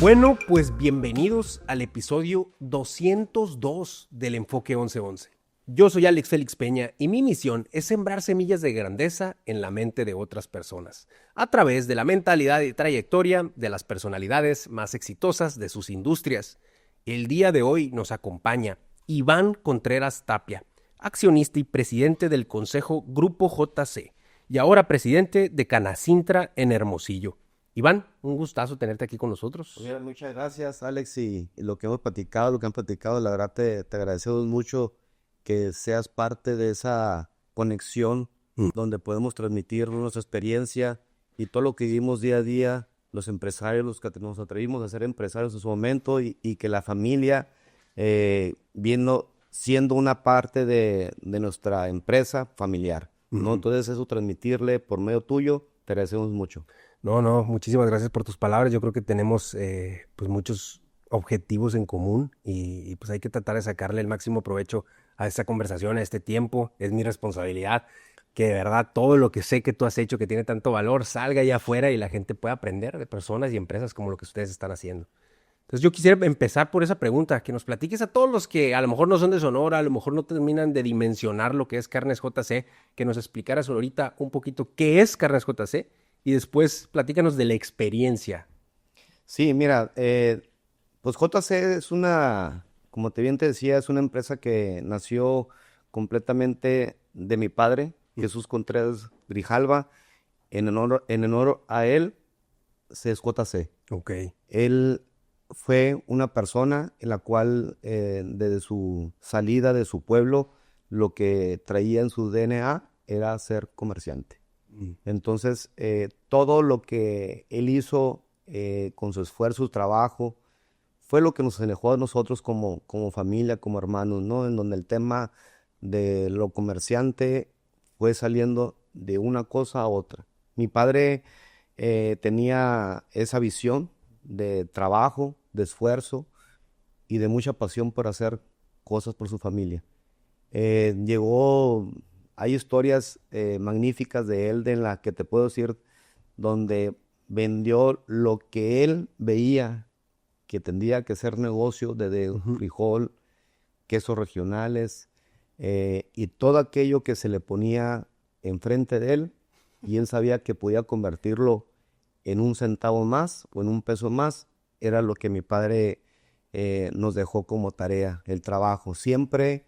Bueno, pues bienvenidos al episodio 202 del Enfoque 1111. Yo soy Alex Félix Peña y mi misión es sembrar semillas de grandeza en la mente de otras personas, a través de la mentalidad y trayectoria de las personalidades más exitosas de sus industrias. El día de hoy nos acompaña Iván Contreras Tapia, accionista y presidente del Consejo Grupo JC, y ahora presidente de Canacintra en Hermosillo. Iván, un gustazo tenerte aquí con nosotros. Mira, muchas gracias, Alex, y lo que hemos platicado, lo que han platicado, la verdad te agradecemos mucho que seas parte de esa conexión donde podemos transmitir nuestra experiencia y todo lo que vivimos día a día, los empresarios, los que nos atrevimos a ser empresarios en su momento y que la familia, siendo una parte de nuestra empresa familiar, ¿no? Entonces eso transmitirle por medio tuyo, te agradecemos mucho. No, muchísimas gracias por tus palabras. Yo creo que tenemos pues muchos objetivos en común y pues hay que tratar de sacarle el máximo provecho a esta conversación, a este tiempo. Es mi responsabilidad que de verdad todo lo que sé que tú has hecho que tiene tanto valor salga allá afuera y la gente pueda aprender de personas y empresas como lo que ustedes están haciendo. Entonces yo quisiera empezar por esa pregunta, que nos platiques a todos los que a lo mejor no son de Sonora, a lo mejor no terminan de dimensionar lo que es Carnes JC, que nos explicaras ahorita un poquito qué es Carnes JC. Y después platícanos de la experiencia. Sí, mira, pues JC es como bien te decía, es una empresa que nació completamente de mi padre, Jesús Contreras Grijalva. En honor a él, se es JC. Ok. Él fue una persona en la cual, desde su salida de su pueblo, lo que traía en su DNA era ser comerciante. Entonces, todo lo que él hizo con su esfuerzo, su trabajo, fue lo que nos alejó a nosotros como familia, como hermanos, ¿no? En donde el tema de lo comerciante fue saliendo de una cosa a otra. Mi padre tenía esa visión de trabajo, de esfuerzo y de mucha pasión por hacer cosas por su familia. Hay historias magníficas de él en las que te puedo decir donde vendió lo que él veía que tendría que ser negocio, desde frijol, quesos regionales y todo aquello que se le ponía enfrente de él y él sabía que podía convertirlo en un centavo más o en un peso más. Era lo que mi padre nos dejó como tarea, el trabajo. Siempre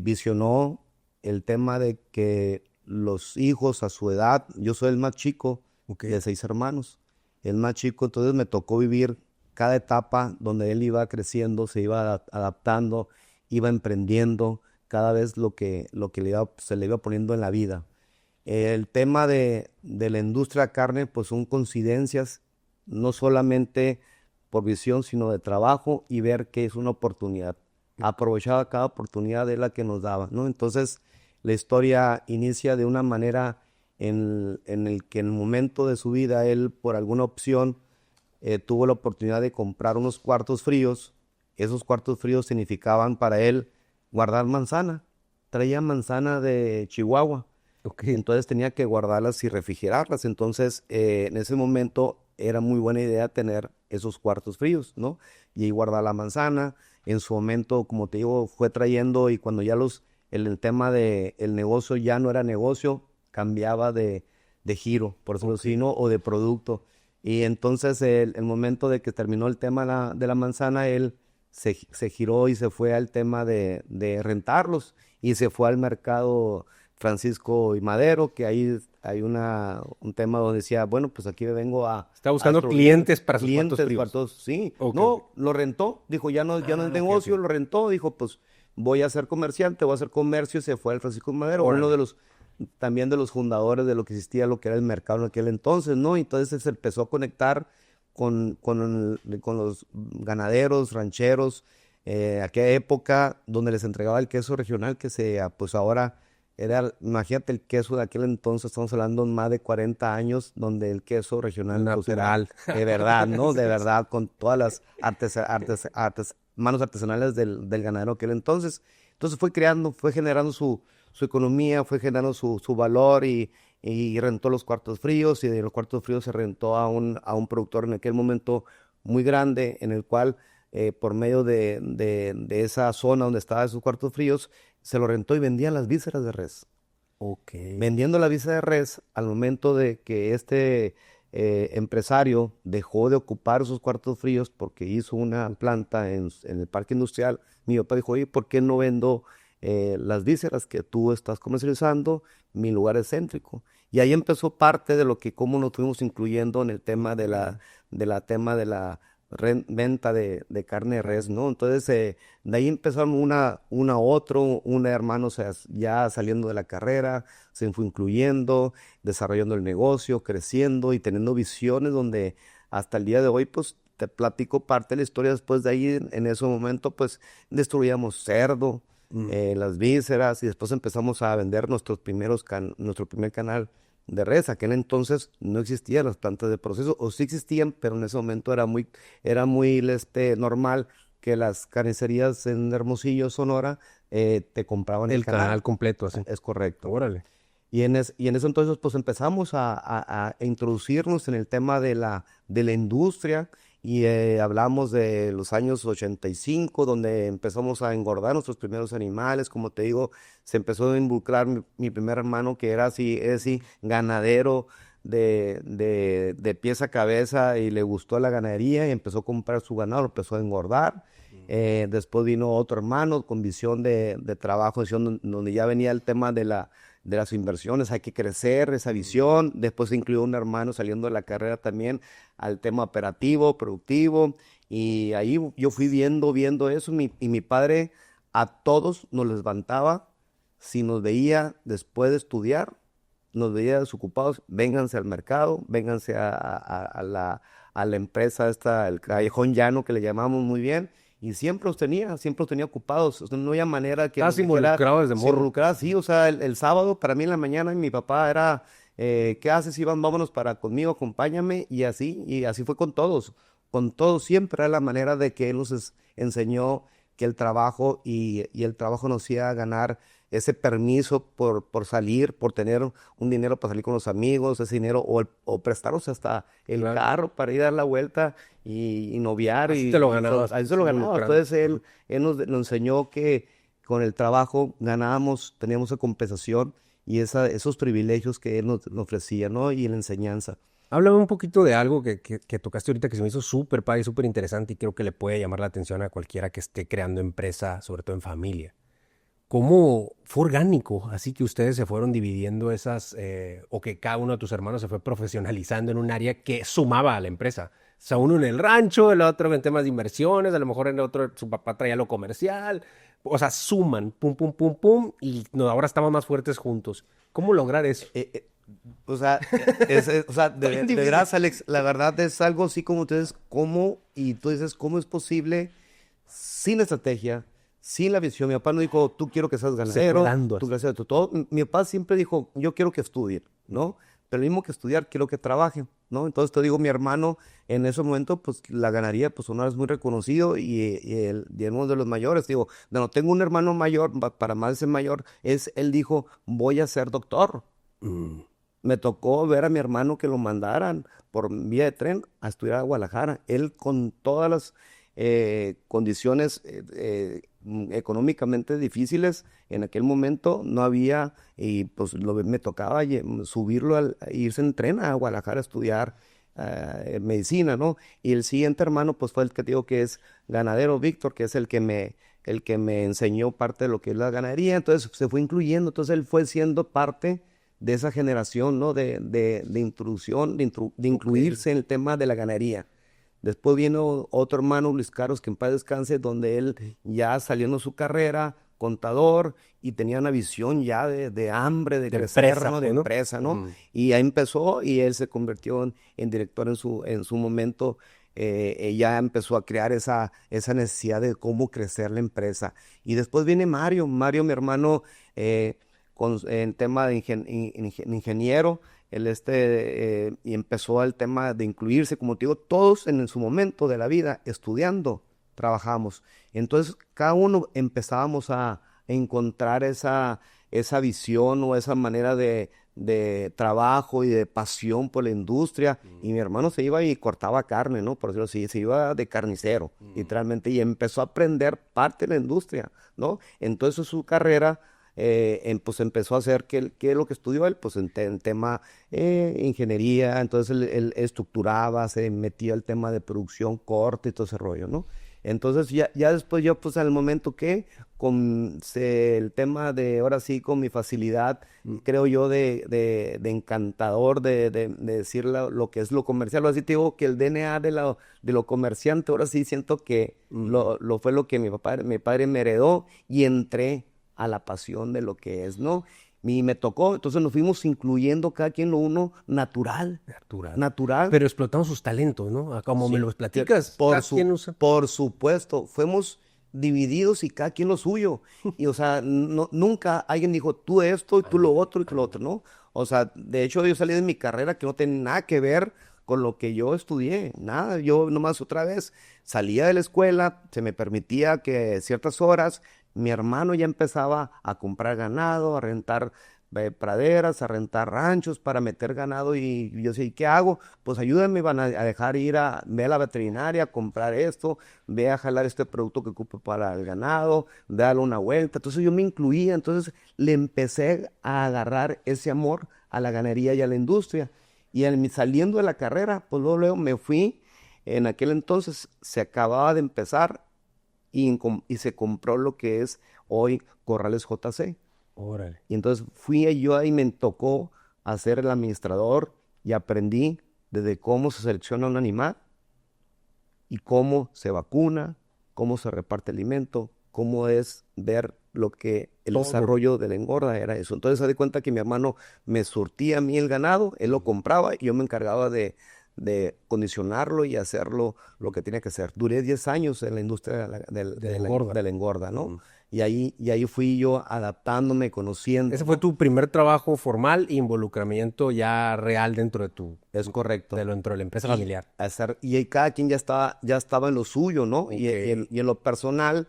visionó el tema de que los hijos a su edad, yo soy el más chico de 6 hermanos, el más chico, entonces me tocó vivir cada etapa donde él iba creciendo, se iba adaptando, iba emprendiendo cada vez lo que se le iba poniendo en la vida. El tema de la industria de carne, pues son coincidencias, no solamente por visión, sino de trabajo y ver que es una oportunidad. Aprovechaba cada oportunidad de la que nos daba, ¿no? Entonces, la historia inicia de una manera en el que en el momento de su vida él, por alguna opción, tuvo la oportunidad de comprar unos cuartos fríos. Esos cuartos fríos significaban para él guardar manzana. Traía manzana de Chihuahua. Entonces tenía que guardarlas y refrigerarlas. Entonces, en ese momento era muy buena idea tener esos cuartos fríos, ¿no? Y ahí guardar la manzana. En su momento, como te digo, fue trayendo y cuando ya el tema del negocio ya no era negocio, cambiaba de giro, por eso ¿no? O de producto. Y entonces el momento de que terminó el tema de la manzana, él se giró y se fue al tema de rentarlos y se fue al mercado Francisco y Madero, que ahí hay un tema donde decía, bueno, pues aquí me vengo a... Está buscando clientes para sus cuartos fríos. Cuartos, sí. No, lo rentó, dijo, ya no es negocio, lo rentó, dijo, pues voy a ser comerciante, voy a hacer comercio, y se fue al Francisco y Madero, uno de los también de los fundadores de lo que existía, lo que era el mercado en aquel entonces, ¿no? Entonces se empezó a conectar con los ganaderos, rancheros, aquella época donde les entregaba el queso regional que pues ahora Imagínate el queso de aquel entonces, estamos hablando de más de 40 años, donde el queso regional pues, era Natural. de verdad, ¿no? De Sí, verdad, con todas las manos artesanales del ganadero aquel entonces. Entonces fue generando su economía, fue generando su valor y rentó los cuartos fríos y de los cuartos fríos se rentó a un productor en aquel momento muy grande en el cual por medio de esa zona donde estaban esos cuartos fríos se lo rentó y vendían las vísceras de res. Ok. Vendiendo la víscera de res, al momento de que este empresario dejó de ocupar esos cuartos fríos porque hizo una planta en el parque industrial, mi papá dijo, oye, ¿por qué no vendo las vísceras que tú estás comercializando? Mi lugar es céntrico. Y ahí empezó parte de lo que cómo nos fuimos incluyendo en el tema de la venta de carne de res, ¿no? Entonces, de ahí empezaron una a otro, un hermano ya saliendo de la carrera, se fue incluyendo, desarrollando el negocio, creciendo y teniendo visiones donde hasta el día de hoy, pues, te platico parte de la historia. Después de ahí, en ese momento, pues, destruíamos cerdo, las vísceras y después empezamos a vender nuestro primer canal de res. Aquel entonces no existían las plantas de proceso, o sí existían, pero en ese momento era muy normal que las carnicerías en Hermosillo, Sonora, te compraban el El canal canal. completo, así. Es correcto. Órale. Y en ese entonces, pues empezamos a introducirnos en el tema de la industria y hablamos de los años 85, donde empezamos a engordar nuestros primeros animales. Como te digo, se empezó a involucrar mi primer hermano, que era así, es así, ganadero de pies a cabeza y le gustó la ganadería y empezó a comprar su ganado, empezó a engordar. Después vino otro hermano con visión de trabajo, visión donde ya venía el tema de las inversiones, hay que crecer esa visión. Después se incluyó un hermano saliendo de la carrera también al tema operativo, productivo, y ahí yo fui viendo eso, y mi padre a todos nos levantaba, si nos veía después de estudiar, nos veía desocupados, vénganse al mercado, vénganse a la empresa esta, el Callejón Llano, que le llamamos muy bien, y siempre los tenía ocupados. O sea, no había manera que nos Estás dijera, involucrado desde se morro. involucraba, sí. O sea, el sábado para mí en la mañana mi papá era, ¿qué haces, Iván? Vámonos para conmigo, acompáñame, y así fue con todos siempre era la manera de que él nos enseñó que el trabajo y el trabajo nos iba a ganar ese permiso por salir, por tener un dinero para salir con los amigos, ese dinero, o prestaros hasta el Claro. carro para ir a dar la vuelta y noviar. Así te lo ganabas, Así se lo ganaba. involucrando. Entonces él nos enseñó que con el trabajo ganábamos, teníamos esa compensación y esos privilegios que él nos ofrecía, ¿no? Y la enseñanza. Háblame un poquito de algo que tocaste ahorita que se me hizo súper padre y súper interesante y creo que le puede llamar la atención a cualquiera que esté creando empresa, sobre todo en familia. ¿Cómo fue orgánico? Así que ustedes se fueron dividiendo o que cada uno de tus hermanos se fue profesionalizando en un área que sumaba a la empresa. O sea, uno en el rancho, el otro en temas de inversiones, a lo mejor en el otro su papá traía lo comercial. O sea, suman, pum, pum, pum, pum, y ahora estamos más fuertes juntos. ¿Cómo lograr eso? O sea, o sea, de veras, Alex, la verdad es algo así como ustedes, y tú dices, ¿cómo es posible sin estrategia, sin la visión? Mi papá no dijo, tú quiero que seas ganadero, Dando tú así. gracias a todo. Mi papá siempre dijo, yo quiero que estudien, ¿no? Pero lo mismo que estudiar, quiero que trabajen, ¿no? Entonces te digo, mi hermano, en ese momento, pues la ganadería, pues Sonora es muy reconocido y uno de los mayores, digo, no, tengo un hermano mayor, para más de ser mayor, él dijo, voy a ser doctor. Mm, Me tocó ver a mi hermano que lo mandaran por vía de tren a estudiar a Guadalajara. Él con todas las condiciones económicamente difíciles en aquel momento no había, y pues me tocaba subirlo, irse en tren a Guadalajara a estudiar medicina, ¿no? Y el siguiente hermano pues fue el que te digo que es ganadero, Víctor, que es el que me enseñó parte de lo que es la ganadería. Entonces se fue incluyendo, entonces él fue siendo parte de esa generación, ¿no? De introducción, de incluirse en el tema de la ganadería. Después vino otro hermano, Luis Carlos, que en paz descanse, donde él ya saliendo de su carrera, contador, y tenía una visión ya de hambre, de de crecer, empresa, ¿no? De pues, ¿no? empresa, ¿no? Mm. Y ahí empezó, y él se convirtió en director en su momento. Ya empezó a crear esa necesidad de cómo crecer la empresa. Y después viene Mario, mi hermano, en tema de ingeniero, y empezó el tema de incluirse, como te digo, todos en su momento de la vida, estudiando, trabajamos. Entonces, cada uno empezábamos a encontrar esa visión o esa manera de trabajo y de pasión por la industria. Y mi hermano se iba y cortaba carne, ¿no? Por decirlo así, se iba de carnicero, literalmente, y empezó a aprender parte de la industria, ¿no? Entonces su carrera, pues empezó a hacer, ¿qué es lo que estudió él? Pues en tema ingeniería, entonces él estructuraba, se metía el tema de producción, corte y todo ese rollo, ¿no? Entonces ya después yo, pues al momento que el tema de, ahora sí, con mi facilidad, creo yo, de encantador, de decir lo que es lo comercial, así te digo que el DNA de lo comerciante, ahora sí siento que lo fue lo que mi padre me heredó, y entré a la pasión de lo que es, ¿no? Y me tocó, entonces nos fuimos incluyendo cada quien lo uno natural. Pero explotamos sus talentos, ¿no? Como Sí, me los platicas, cada quien usa. por supuesto, fuimos divididos y cada quien lo suyo. Y, o sea, nunca alguien dijo, tú esto y tú lo otro y tú lo otro, ¿no? O sea, de hecho, yo salí de mi carrera que no tenía nada que ver con lo que yo estudié, nada. Yo nomás otra vez salía de la escuela, se me permitía que ciertas horas, mi hermano ya empezaba a comprar ganado, a rentar praderas, a rentar ranchos para meter ganado, y yo decía, ¿y qué hago? Pues ayúdame, van a dejar ir ve a la veterinaria, a comprar esto, ve a jalar este producto que ocupe para el ganado, dale una vuelta. Entonces yo me incluía, entonces le empecé a agarrar ese amor a la ganadería y a la industria. Y saliendo de la carrera, pues luego me fui. En aquel entonces se acababa de empezar y se compró lo que es hoy Corrales JC. Órale. Y entonces fui yo y me tocó hacer el administrador, y aprendí desde cómo se selecciona un animal y cómo se vacuna, cómo se reparte alimento, cómo es ver lo que el desarrollo de la engorda era eso. Entonces se da cuenta que mi hermano me surtía a mí el ganado, él lo compraba y yo me encargaba de condicionarlo y hacerlo lo que tenía que hacer. Duré 10 años en la industria de la engorda, ¿no? Y ahí fui yo adaptándome, conociendo. Ese fue tu primer trabajo formal e involucramiento ya real dentro de Es correcto. dentro de la empresa familiar. Y cada quien ya estaba en lo suyo, ¿no? Okay. Y en lo personal,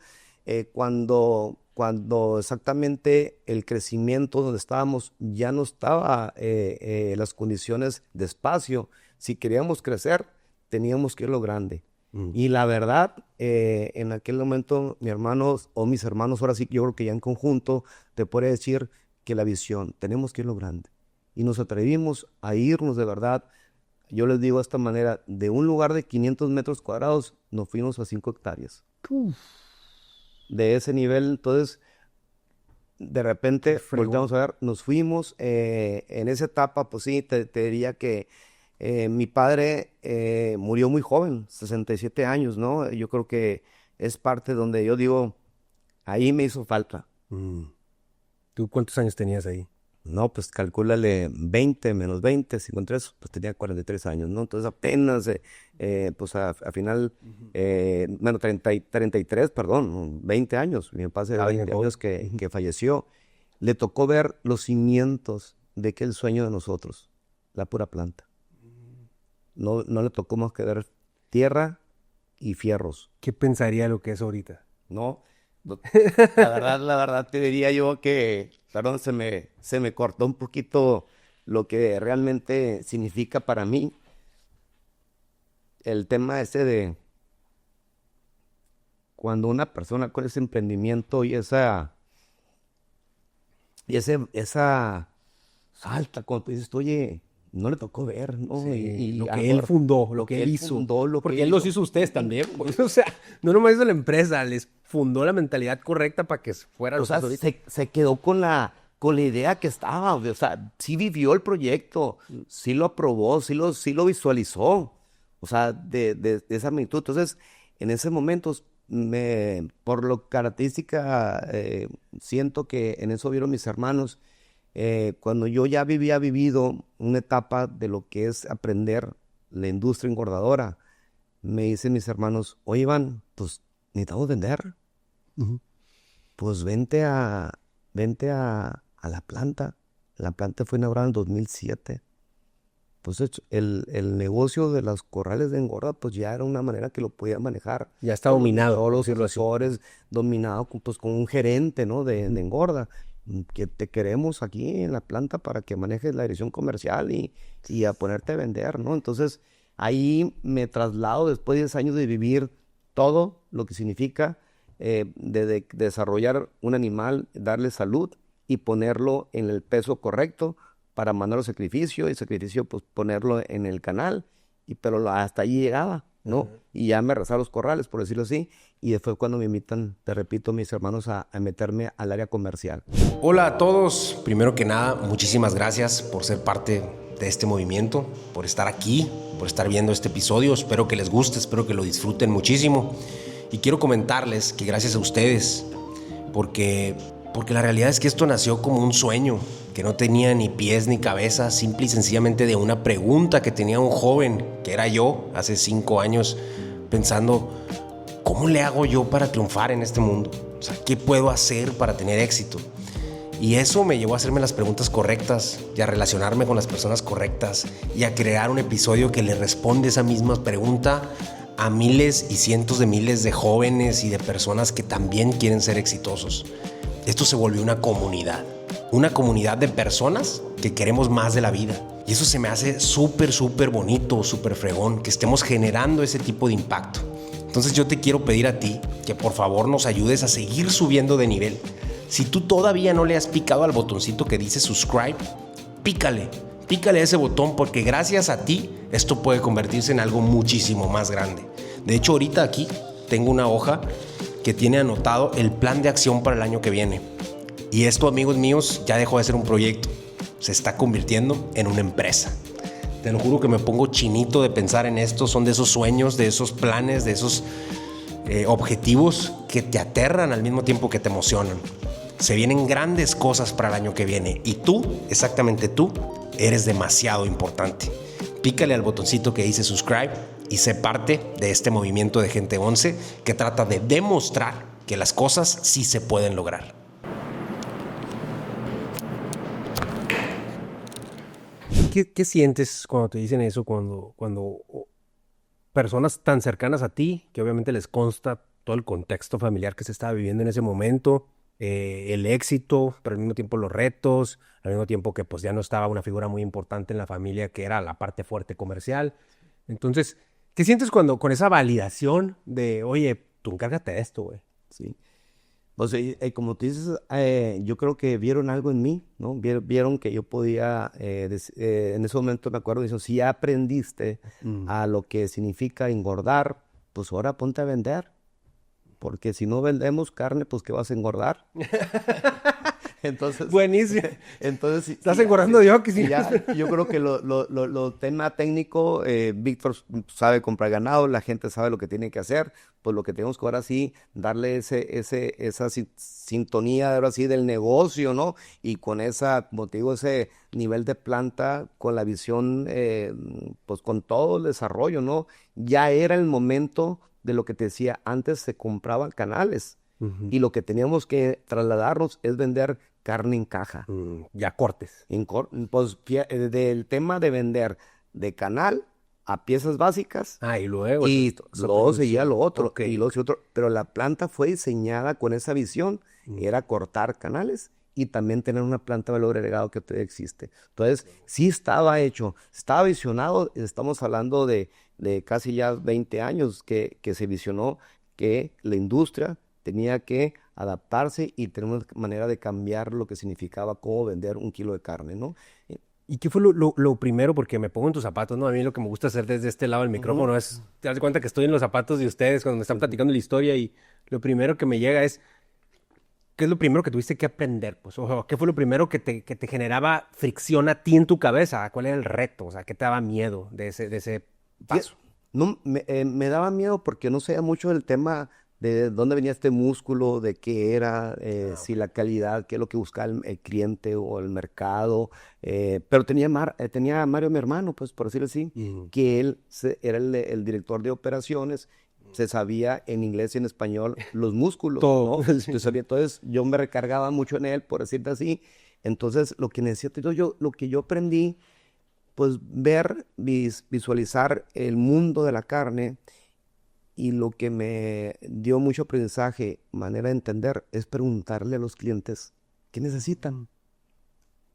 cuando exactamente el crecimiento donde estábamos ya no estaba las condiciones de espacio. Si queríamos crecer, teníamos que ir a lo grande. Y la verdad, en aquel momento, mis hermanos, ahora sí, yo creo que ya en conjunto, te puedo decir que la visión, tenemos que ir a lo grande. Y nos atrevimos a irnos de verdad. Yo les digo de esta manera, de un lugar de 500 metros cuadrados, nos fuimos a 5 hectáreas. De ese nivel, entonces, de repente, volteamos a ver, nos fuimos. En esa etapa, pues sí, te diría que mi padre murió muy joven, 67 años, ¿no? Yo creo que es parte donde yo digo, ahí me hizo falta. ¿Tú cuántos años tenías ahí? No, pues calcúlale 20 menos 20, 53, pues tenía 43 años, ¿no? Entonces apenas, pues a final, bueno, 33, perdón, 20 años. Mi papá hace 20 años que falleció. Le tocó ver los cimientos de aquel sueño de nosotros, la pura planta. No le tocó más que ver tierra y fierros. ¿Qué pensaría lo que es ahorita? No, la verdad te diría yo que, perdón, se me cortó un poquito lo que realmente significa para mí el tema ese de cuando una persona con ese emprendimiento y esa falta, cuando tú dices, oye, no le tocó ver, ¿no? Sí, lo que él fundó, lo que él hizo. Porque él los hizo ustedes también. Pues, o sea, no nomás hizo la empresa, les fundó la mentalidad correcta para que fuera lo que se quedó con la idea que estaba. O sea, sí vivió el proyecto, sí lo aprobó, sí lo visualizó. O sea, de esa magnitud. Entonces, en ese momento, por lo característica, siento que en eso vieron mis hermanos. Cuando yo ya había vivido una etapa de lo que es aprender la industria engordadora, me dicen mis hermanos, oye Iván, pues necesitamos vender. Pues vente a a la planta. La planta fue inaugurada en 2007. Pues el negocio de los corrales de engorda, pues ya era una manera que lo podía manejar. Ya está dominado, Todos por los decirlo así. asesores dominado pues, con un gerente, ¿no? de engorda. Que te queremos aquí en la planta para que manejes la dirección comercial y a ponerte a vender, ¿no? Entonces, ahí me traslado después de 10 años de vivir todo lo que significa de desarrollar un animal, darle salud y ponerlo en el peso correcto para mandarlo a sacrificio y sacrificio pues ponerlo en el canal, pero hasta allí llegaba, ¿no? Y ya me rezaba los corrales, por decirlo así, y después cuando me invitan, te repito, mis hermanos a meterme al área comercial. Hola a todos, primero que nada, muchísimas gracias por ser parte de este movimiento, por estar aquí, por estar viendo este episodio. Espero que les guste, espero que lo disfruten muchísimo. Y quiero comentarles que gracias a ustedes, porque la realidad es que esto nació como un sueño, que no tenía ni pies ni cabeza, simple y sencillamente de una pregunta que tenía un joven, que era yo, hace 5 años, pensando, ¿cómo le hago yo para triunfar en este mundo? O sea, ¿qué puedo hacer para tener éxito? Y eso me llevó a hacerme las preguntas correctas y a relacionarme con las personas correctas y a crear un episodio que le responde esa misma pregunta a miles y cientos de miles de jóvenes y de personas que también quieren ser exitosos. Esto se volvió una comunidad de personas que queremos más de la vida. Y eso se me hace súper bonito, súper fregón, que estemos generando ese tipo de impacto. Entonces yo te quiero pedir a ti que por favor nos ayudes a seguir subiendo de nivel. Si tú todavía no le has picado al botoncito que dice subscribe, pícale a ese botón, porque gracias a ti esto puede convertirse en algo muchísimo más grande. De hecho, ahorita aquí tengo una hoja que tiene anotado el plan de acción para el año que viene. Y esto, amigos míos, ya dejó de ser un proyecto. Se está convirtiendo en una empresa. Te lo juro que me pongo chinito de pensar en esto. Son de esos sueños, de esos planes, de esos objetivos que te aterran al mismo tiempo que te emocionan. Se vienen grandes cosas para el año que viene. Y tú, exactamente tú, eres demasiado importante. Pícale al botoncito que dice subscribe y sé parte de este movimiento de Gente 11 que trata de demostrar que las cosas sí se pueden lograr. ¿Qué sientes cuando te dicen eso? Cuando personas tan cercanas a ti, que obviamente les consta todo el contexto familiar que se estaba viviendo en ese momento, el éxito, pero al mismo tiempo los retos, al mismo tiempo que pues ya no estaba una figura muy importante en la familia que era la parte fuerte comercial. Entonces, ¿qué sientes con esa validación de, oye, tú encárgate de esto, güey? Sí. Pues como tú dices, yo creo que vieron algo en mí, ¿no? Vieron que yo podía, en ese momento me acuerdo, dicen, si ya aprendiste a lo que significa engordar, pues ahora ponte a vender. Porque si no vendemos carne, pues ¿qué vas a engordar? Entonces, buenísimo. Entonces, estás engordando yo que sí. Yo creo que lo tema técnico, Víctor sabe comprar ganado, la gente sabe lo que tiene que hacer, pues lo que tenemos que ahora sí darle esa sintonía ahora sí del negocio, ¿no? Y con esa, como te digo, ese nivel de planta, con la visión, pues con todo el desarrollo, ¿no? Ya era el momento de lo que te decía, antes se compraban canales y lo que teníamos que trasladarnos es vender carne en caja. Ya cortes. Pues del tema de vender de canal a piezas básicas. Y luego. Y luego seguía lo otro. Okay. Y luego seguía otro. Pero la planta fue diseñada con esa visión. Era cortar canales y también tener una planta de valor agregado que todavía existe. Entonces, sí estaba hecho, estaba visionado. Estamos hablando de casi ya 20 años que se visionó que la industria tenía que adaptarse y tener una manera de cambiar lo que significaba cómo vender 1 kilo de carne, ¿no? ¿Y qué fue lo primero? Porque me pongo en tus zapatos, ¿no? A mí lo que me gusta hacer desde este lado del micrófono es, te das cuenta que estoy en los zapatos de ustedes cuando me están platicando la historia y lo primero que me llega es, ¿qué es lo primero que tuviste que aprender? Pues, o ¿qué fue lo primero que te generaba fricción a ti en tu cabeza? ¿Cuál era el reto? O sea, ¿qué te daba miedo de ese paso? No, me daba miedo porque no sabía mucho del tema de dónde venía este músculo, de qué era, si la calidad, qué es lo que buscaba el cliente o el mercado. Pero tenía a Mario, mi hermano, pues por decirlo así, que él era el director de operaciones, se sabía en inglés y en español los músculos, todo, ¿no? sí. Entonces yo me recargaba mucho en él, por decirte así, Entonces, lo que necesito yo, lo que yo aprendí, pues ver, visualizar el mundo de la carne, y lo que me dio mucho aprendizaje, manera de entender, es preguntarle a los clientes qué necesitan,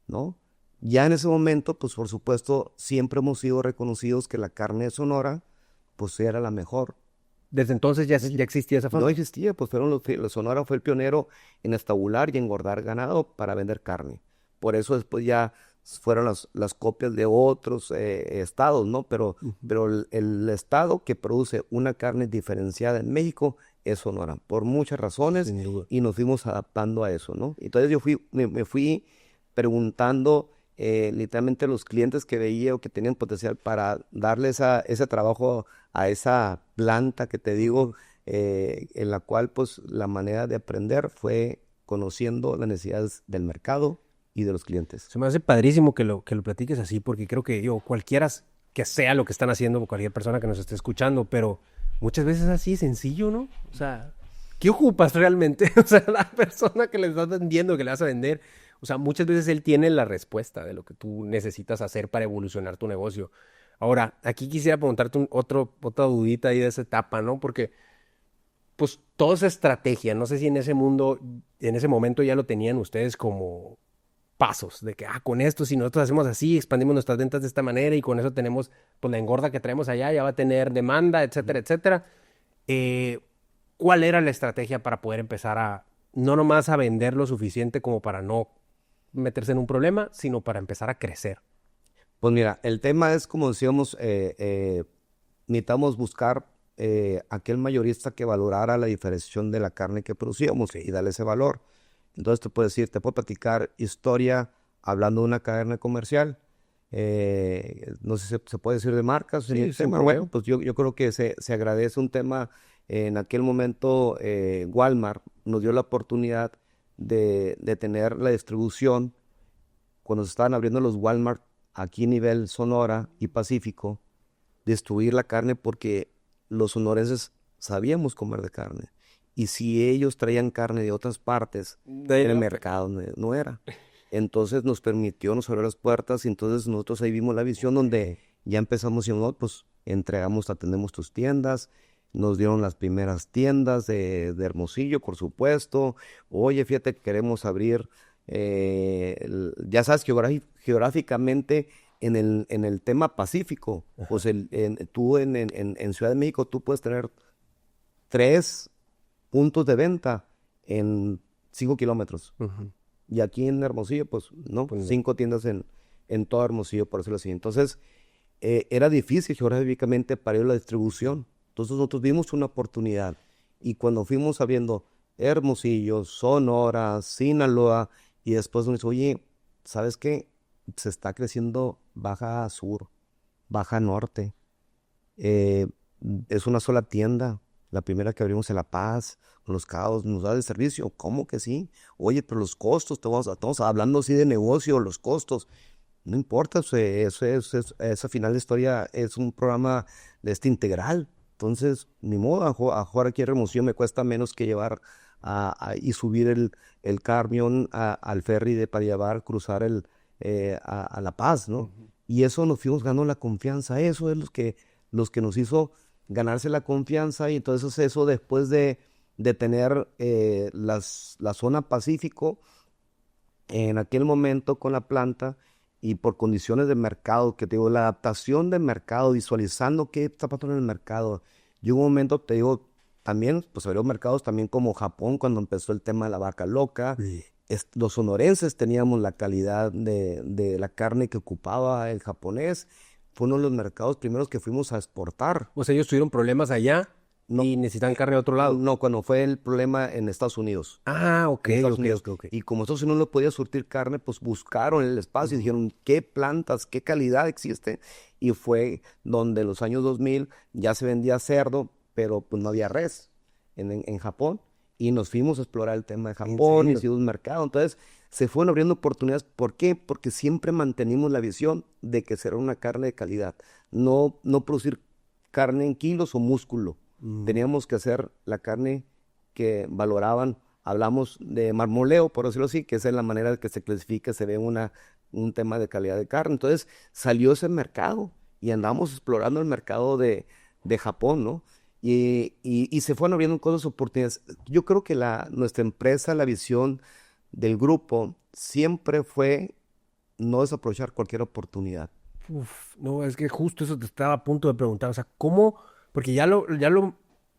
¿no? Ya en ese momento, pues por supuesto, siempre hemos sido reconocidos que la carne de Sonora, pues era la mejor. Desde entonces ya existía esa No fama. existía, pues Sonora fue el pionero en estabular y engordar ganado para vender carne. Por eso después ya fueron las copias de otros estados, ¿no? Pero el estado que produce una carne diferenciada en México es Sonora, por muchas razones, Sin duda. y nos fuimos adaptando a eso, ¿no? Entonces me fui preguntando literalmente a los clientes que veía o que tenían potencial para darle ese trabajo a esa planta que te digo, en la cual pues la manera de aprender fue conociendo las necesidades del mercado y de los clientes. Se me hace padrísimo que lo platiques así, porque creo que cualquiera que sea lo que están haciendo, cualquier persona que nos esté escuchando, pero muchas veces es así sencillo, ¿no? O sea, ¿qué ocupas realmente? O sea, la persona que le estás vendiendo, que le vas a vender, o sea, muchas veces él tiene la respuesta de lo que tú necesitas hacer para evolucionar tu negocio. Ahora, aquí quisiera preguntarte otra dudita ahí de esa etapa, ¿no? Porque, pues, toda esa estrategia, no sé si en ese mundo, en ese momento ya lo tenían ustedes como pasos, de que, con esto, si nosotros hacemos así, expandimos nuestras ventas de esta manera y con eso tenemos, pues, la engorda que traemos allá, ya va a tener demanda, etcétera, etcétera. Eh, ¿Cuál era la estrategia para poder empezar no nomás a vender lo suficiente como para no meterse en un problema, sino para empezar a crecer? Pues mira, el tema es como decíamos, necesitamos buscar aquel mayorista que valorara la diferenciación de la carne que producíamos y darle ese valor. Entonces te puedo decir, te puedo platicar historia hablando de una cadena comercial. No sé si se puede decir de marcas. Sí, sin Bueno, problema. pues yo creo que se agradece un tema. En aquel momento, Walmart nos dio la oportunidad de tener la distribución cuando se estaban abriendo los Walmart aquí a nivel Sonora y Pacífico, distribuir la carne porque los sonorenses sabíamos comer de carne. Y si ellos traían carne de otras partes, en el mercado no era. Entonces nos permitió, nos abrió las puertas, y entonces nosotros ahí vimos la visión donde ya empezamos y no, pues entregamos, atendemos tus tiendas. Nos dieron las primeras tiendas de Hermosillo, por supuesto. Oye, fíjate que queremos abrir, ya sabes, geográficamente en el tema Pacífico, pues tú en Ciudad de México tú puedes tener 3 puntos de venta en 5 kilómetros. Ujú. Y aquí en Hermosillo, pues no, Pues no. 5 tiendas en todo Hermosillo, por decirlo así. Entonces, era difícil geográficamente para ellos la distribución. Entonces nosotros vimos una oportunidad, y cuando fuimos sabiendo Hermosillo, Sonora, Sinaloa, y después nos dice, oye, ¿sabes qué? Se está creciendo Baja Sur, Baja Norte. eh, es una sola tienda, la primera que abrimos en La Paz, con Los Cabos, nos da el servicio. ¿Cómo que sí? Oye, pero los costos, estamos hablando así de negocio, los costos. No importa, esa final de historia es un programa de integral. Entonces, ni modo, a jugar aquí en Hermosillo me cuesta menos que llevar y subir el camión al ferry para llevar, cruzar a La Paz, ¿no? Y eso nos fuimos ganando la confianza. Eso es los que nos hizo ganarse la confianza. Y entonces eso, después de tener la zona Pacífico en aquel momento con la planta, y por condiciones de mercado, que te digo, la adaptación del mercado, visualizando qué está pasando en el mercado. Y un momento, te digo, también, pues abrió mercados también como Japón, cuando empezó el tema de la vaca loca. Sí. Los sonorenses teníamos la calidad de la carne que ocupaba el japonés. Fue uno de los mercados primeros que fuimos a exportar. O sea, ellos tuvieron problemas allá No, y necesitan carne de otro lado. No, cuando fue el problema en Estados Unidos. Ok, En Estados ok, Unidos. ok. Y como Estados Unidos no podía surtir carne, pues buscaron el espacio y dijeron, ¿qué plantas, qué calidad existe? Y fue donde en los años 2000 ya se vendía cerdo, pero pues no había res en Japón. Y nos fuimos a explorar el tema de Japón, serio? hicimos un mercado. Entonces se fueron abriendo oportunidades. ¿Por qué? Porque siempre mantenimos la visión de que será una carne de calidad. No producir carne en kilos o músculo. Teníamos que hacer la carne que valoraban hablamos de marmoleo, por decirlo así, que esa es la manera de que se clasifica, se ve un tema de calidad de carne. Entonces salió ese mercado y andamos explorando el mercado de Japón, ¿no? Y se fueron abriendo cosas, oportunidades. Yo creo que nuestra empresa, la visión del grupo, siempre fue no desaprovechar cualquier oportunidad. Uf, no, es que justo eso te estaba a punto de preguntar, o sea, ¿cómo? Porque ya lo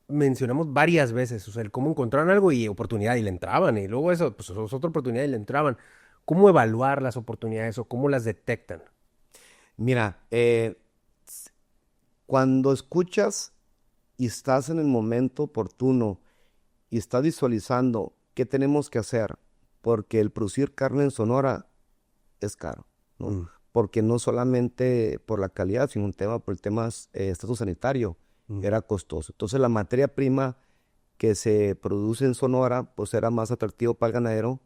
mencionamos varias veces, o sea, el cómo encontraron algo y oportunidad y le entraban, y luego eso, pues es otra oportunidad y le entraban. ¿Cómo evaluar las oportunidades o cómo las detectan? Mira, cuando escuchas y estás en el momento oportuno y estás visualizando qué tenemos que hacer, porque el producir carne en Sonora es caro, ¿no? Mm, Porque no solamente por la calidad, sino por el tema estatus sanitario, mm. era costoso. Entonces la materia prima que se produce en Sonora, pues era más atractivo para el ganadero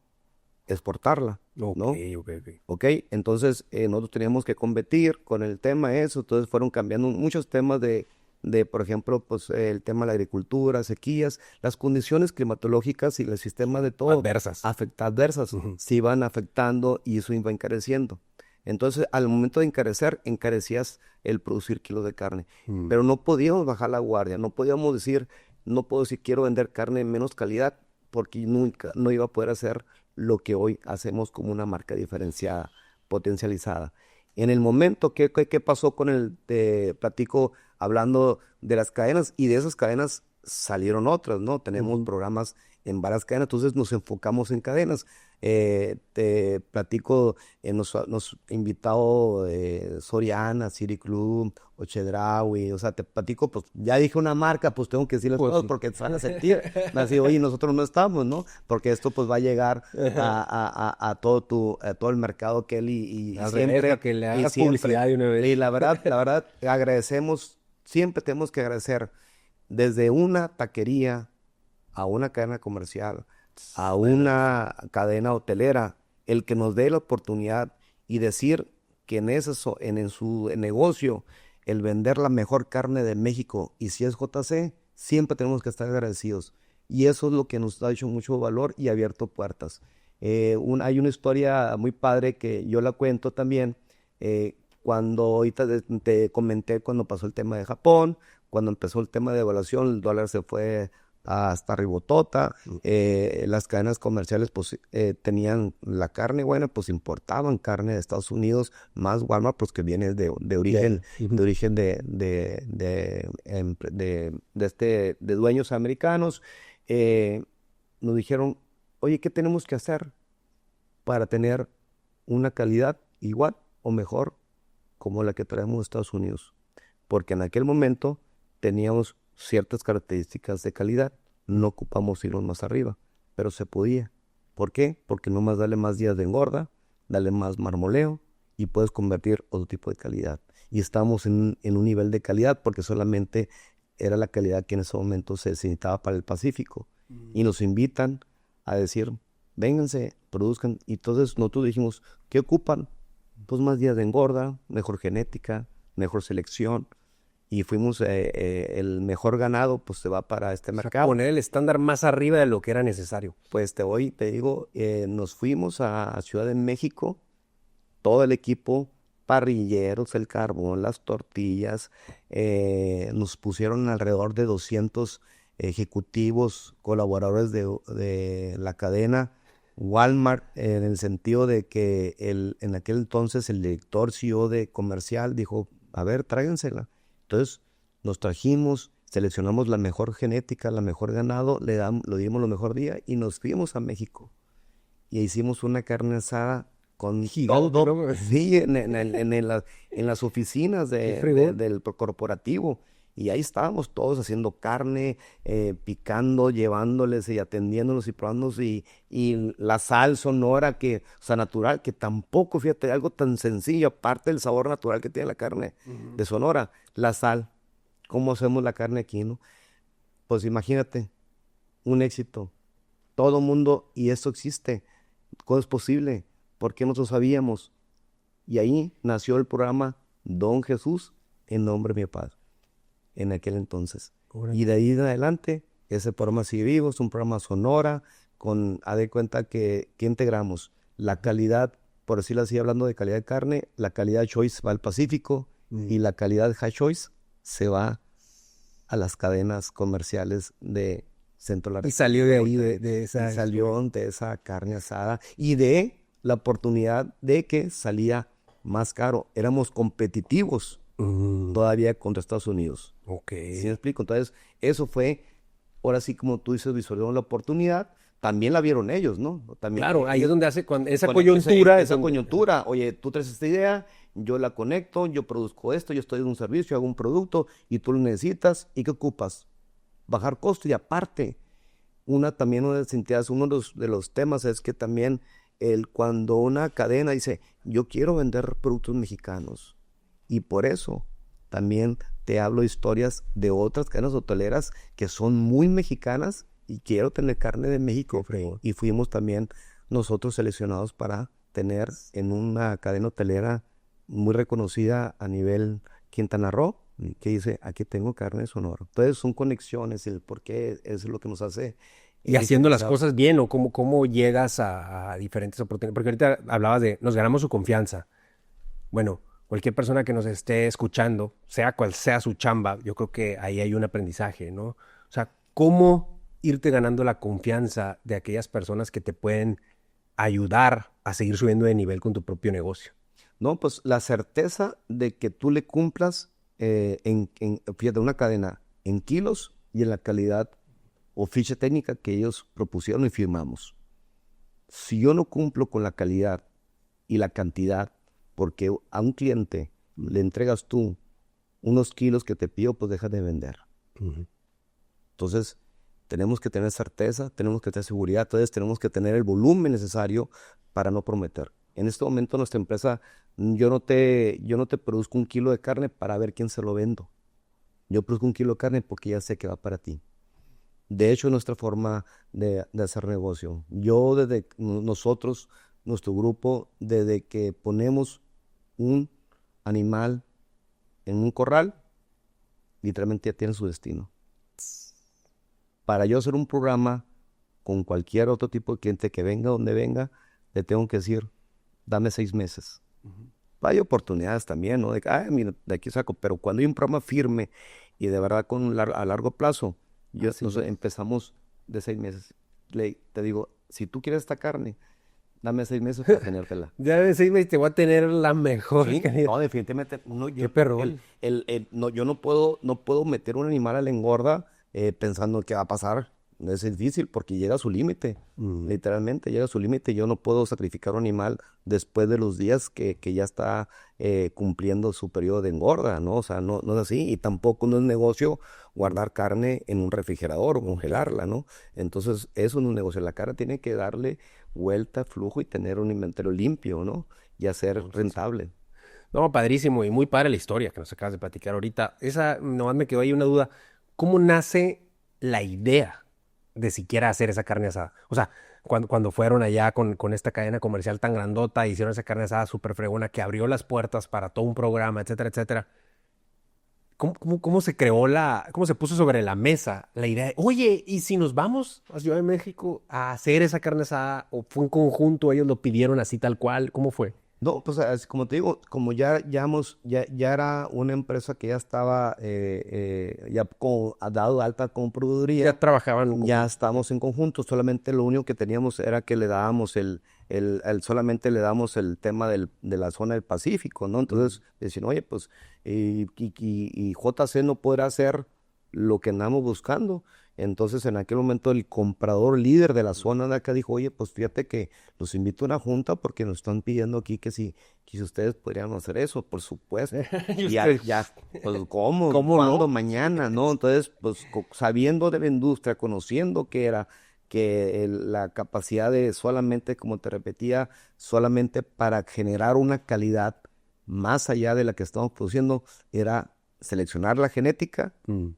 exportarla, Ok, ¿no? ok, ok. ¿Ok? Entonces nosotros teníamos que competir con el tema eso, entonces fueron cambiando muchos temas por ejemplo, pues el tema de la agricultura, sequías, las condiciones climatológicas y el sistema de todo Adversas. adversas Ujú. se iban afectando y eso iba encareciendo. Entonces, al momento de encarecer, encarecías el producir kilos de carne, Mm. pero no podíamos bajar la guardia, no puedo decir quiero vender carne de menos calidad porque nunca no iba a poder hacer lo que hoy hacemos como una marca diferenciada, potencializada. En el momento, ¿qué pasó con te platico hablando de las cadenas? Y de esas cadenas salieron otras, ¿no? Tenemos Ujú. programas en varias cadenas, entonces nos enfocamos en cadenas. Te platico, nos invitado Soriana, City Club, Ochedraui, o sea, te platico, pues ya dije una marca, pues tengo que decirles Pues todos sí. porque se van a sentir, van a decir, oye, nosotros no estamos, ¿no? Porque esto pues va a llegar Ajá. a todo el mercado que él y Al revés, para siempre, que le y hagas siempre, publicidad de una y vez. la verdad, agradecemos, siempre tenemos que agradecer desde una taquería a una cadena comercial, a Bueno, una cadena hotelera, el que nos dé la oportunidad y decir que en su negocio, el vender la mejor carne de México y si es JC, siempre tenemos que estar agradecidos. Y eso es lo que nos ha hecho mucho valor y abierto puertas. Hay una historia muy padre que yo la cuento también. Cuando ahorita te comenté cuando pasó el tema de Japón, cuando empezó el tema de devaluación, el dólar se fue hasta ribotota, mm, las cadenas comerciales pues tenían la carne buena, pues importaban carne de Estados Unidos, más Walmart pues que viene de origen, ujú. de dueños americanos. eh, Nos dijeron, oye, ¿qué tenemos que hacer para tener una calidad igual o mejor como la que traemos de Estados Unidos? Porque en aquel momento teníamos ciertas características de calidad, no ocupamos irnos más arriba, pero se podía. ¿Por qué? Porque nomás dale más días de engorda, dale más marmoleo y puedes convertir otro tipo de calidad. Y estamos en un nivel de calidad porque solamente era la calidad que en ese momento se necesitaba para el Pacífico. Y nos invitan a decir, vénganse, produzcan. Y entonces nosotros dijimos, ¿qué ocupan? Pues más días de engorda, mejor genética, mejor selección y fuimos el mejor ganado, pues se va para este O sea, mercado. poner el estándar más arriba de lo que era necesario. Pues te digo, nos fuimos a Ciudad de México, todo el equipo, parrilleros, el carbón, las tortillas, nos pusieron alrededor de 200 ejecutivos, colaboradores de la cadena Walmart, en el sentido de que en aquel entonces el director CEO de comercial dijo, a ver, tráigensela. Entonces nos trajimos, seleccionamos la mejor genética, la mejor ganado, lo dimos lo mejor día y nos fuimos a México y hicimos una carne asada con Gigante, todo, ¿no? sí, en las oficinas Qué fregón. del corporativo. Y ahí estábamos todos haciendo carne, picando, llevándoles y atendiéndolos y probándolos. Y la sal sonora, o sea, natural, que tampoco, fíjate, algo tan sencillo, aparte del sabor natural que tiene la carne Ujú. de Sonora, la sal. ¿Cómo hacemos la carne aquí, no? Pues imagínate, un éxito. Todo mundo, y esto existe. ¿Cómo es posible? Porque nosotros sabíamos. Y ahí nació el programa Don Jesús en nombre de mi padre, en aquel entonces. Órale. Y de ahí en adelante, ese programa sigue vivo, es un programa Sonora, haz de cuenta que integramos la calidad, por decirlo así, hablando de calidad de carne, la calidad Choice va al Pacífico y la calidad High Choice se va a las cadenas comerciales de Centro Y salió de ahí, de esa... Y salió de esa carne asada y de la oportunidad de que salía más caro. Éramos competitivos todavía contra Estados Unidos. Ok. ¿Sí me explico? Entonces, eso fue, ahora sí, como tú dices, visualizaron la oportunidad. También la vieron ellos, ¿no? También, Claro, ahí es donde hace esa con coyuntura. esa coyuntura. Oye, tú traes esta idea, yo la conecto, yo produzco esto, yo estoy en un servicio, hago un producto y tú lo necesitas. ¿Y qué ocupas? Bajar costo. Y aparte, también una de los temas es que también cuando una cadena dice, yo quiero vender productos mexicanos, y por eso también te hablo de historias de otras cadenas hoteleras que son muy mexicanas y quiero tener carne de México. Y fuimos también nosotros seleccionados para tener en una cadena hotelera muy reconocida a nivel Quintana Roo, que dice, aquí tengo carne de Sonora. Entonces son conexiones, el por qué es lo que nos hace. Y haciendo las cosas bien, o cómo llegas a diferentes oportunidades. Porque ahorita hablabas de, nos ganamos su confianza. Bueno, cualquier persona que nos esté escuchando, sea cual sea su chamba, yo creo que ahí hay un aprendizaje, ¿no? O sea, ¿cómo irte ganando la confianza de aquellas personas que te pueden ayudar a seguir subiendo de nivel con tu propio negocio? No, pues la certeza de que tú le cumplas fíjate, una cadena en kilos y en la calidad o ficha técnica que ellos propusieron y firmamos. Si yo no cumplo con la calidad y la cantidad, porque a un cliente le entregas tú unos kilos que te pido, pues deja de vender. Entonces, tenemos que tener certeza, tenemos que tener seguridad, entonces tenemos que tener el volumen necesario para no prometer. En este momento nuestra empresa, yo no te produzco un kilo de carne para ver quién se lo vendo. Yo produzco un kilo de carne porque ya sé que va para ti. De hecho, nuestra forma de hacer negocio. Nosotros, nuestro grupo, desde que ponemos un animal en un corral, literalmente ya tiene su destino. Para yo hacer un programa con cualquier otro tipo de cliente que venga donde venga, le tengo que decir, dame 6 meses. Hay oportunidades también, ¿no? Mira, de aquí saco, pero cuando hay un programa firme y de verdad a largo plazo, nosotros empezamos de 6 meses. Te digo, si tú quieres esta carne, dame 6 meses para tenértela. Ya de 6 meses te voy a tener la mejor. Sí, no, definitivamente. Qué perrón. Yo no puedo meter un animal a la engorda pensando que va a pasar. Es difícil porque llega a su límite. Literalmente llega a su límite. Yo no puedo sacrificar un animal después de los días que ya está cumpliendo su periodo de engorda, ¿no? O sea, no es así. Y tampoco no es negocio guardar carne en un refrigerador o congelarla, ¿no? Entonces, eso no es un negocio. La carne tiene que darle vuelta, flujo y tener un inventario limpio, ¿no? Y hacer rentable. No, padrísimo y muy padre la historia que nos acabas de platicar ahorita. Nomás me quedó ahí una duda. ¿Cómo nace la idea de siquiera hacer esa carne asada? O sea, cuando fueron allá con esta cadena comercial tan grandota, hicieron esa carne asada súper fregona que abrió las puertas para todo un programa, etcétera, etcétera. ¿Cómo se creó cómo se puso sobre la mesa la idea de, oye, ¿y si nos vamos a Ciudad de México a hacer esa carne asada? ¿O fue un conjunto, ellos lo pidieron así tal cual? ¿Cómo fue? No, pues como te digo, como ya era una empresa que ya estaba dado alta con proveeduría. Ya trabajaban. Ya estábamos en conjunto, solamente lo único que teníamos era que le dábamos solamente le damos el tema de la zona del Pacífico, ¿no? Entonces decían, oye, pues, y JC no podrá hacer lo que andamos buscando. Entonces en aquel momento el comprador líder de la zona de acá dijo, oye, pues fíjate que los invito a una junta porque nos están pidiendo aquí que si ustedes podrían hacer eso, por supuesto. Pues ¿cómo? ¿Cómo ¿Cuándo? no? Mañana, ¿no? Entonces, pues sabiendo de la industria, conociendo que la capacidad de solamente, como te repetía, solamente para generar una calidad más allá de la que estamos produciendo, era seleccionar la genética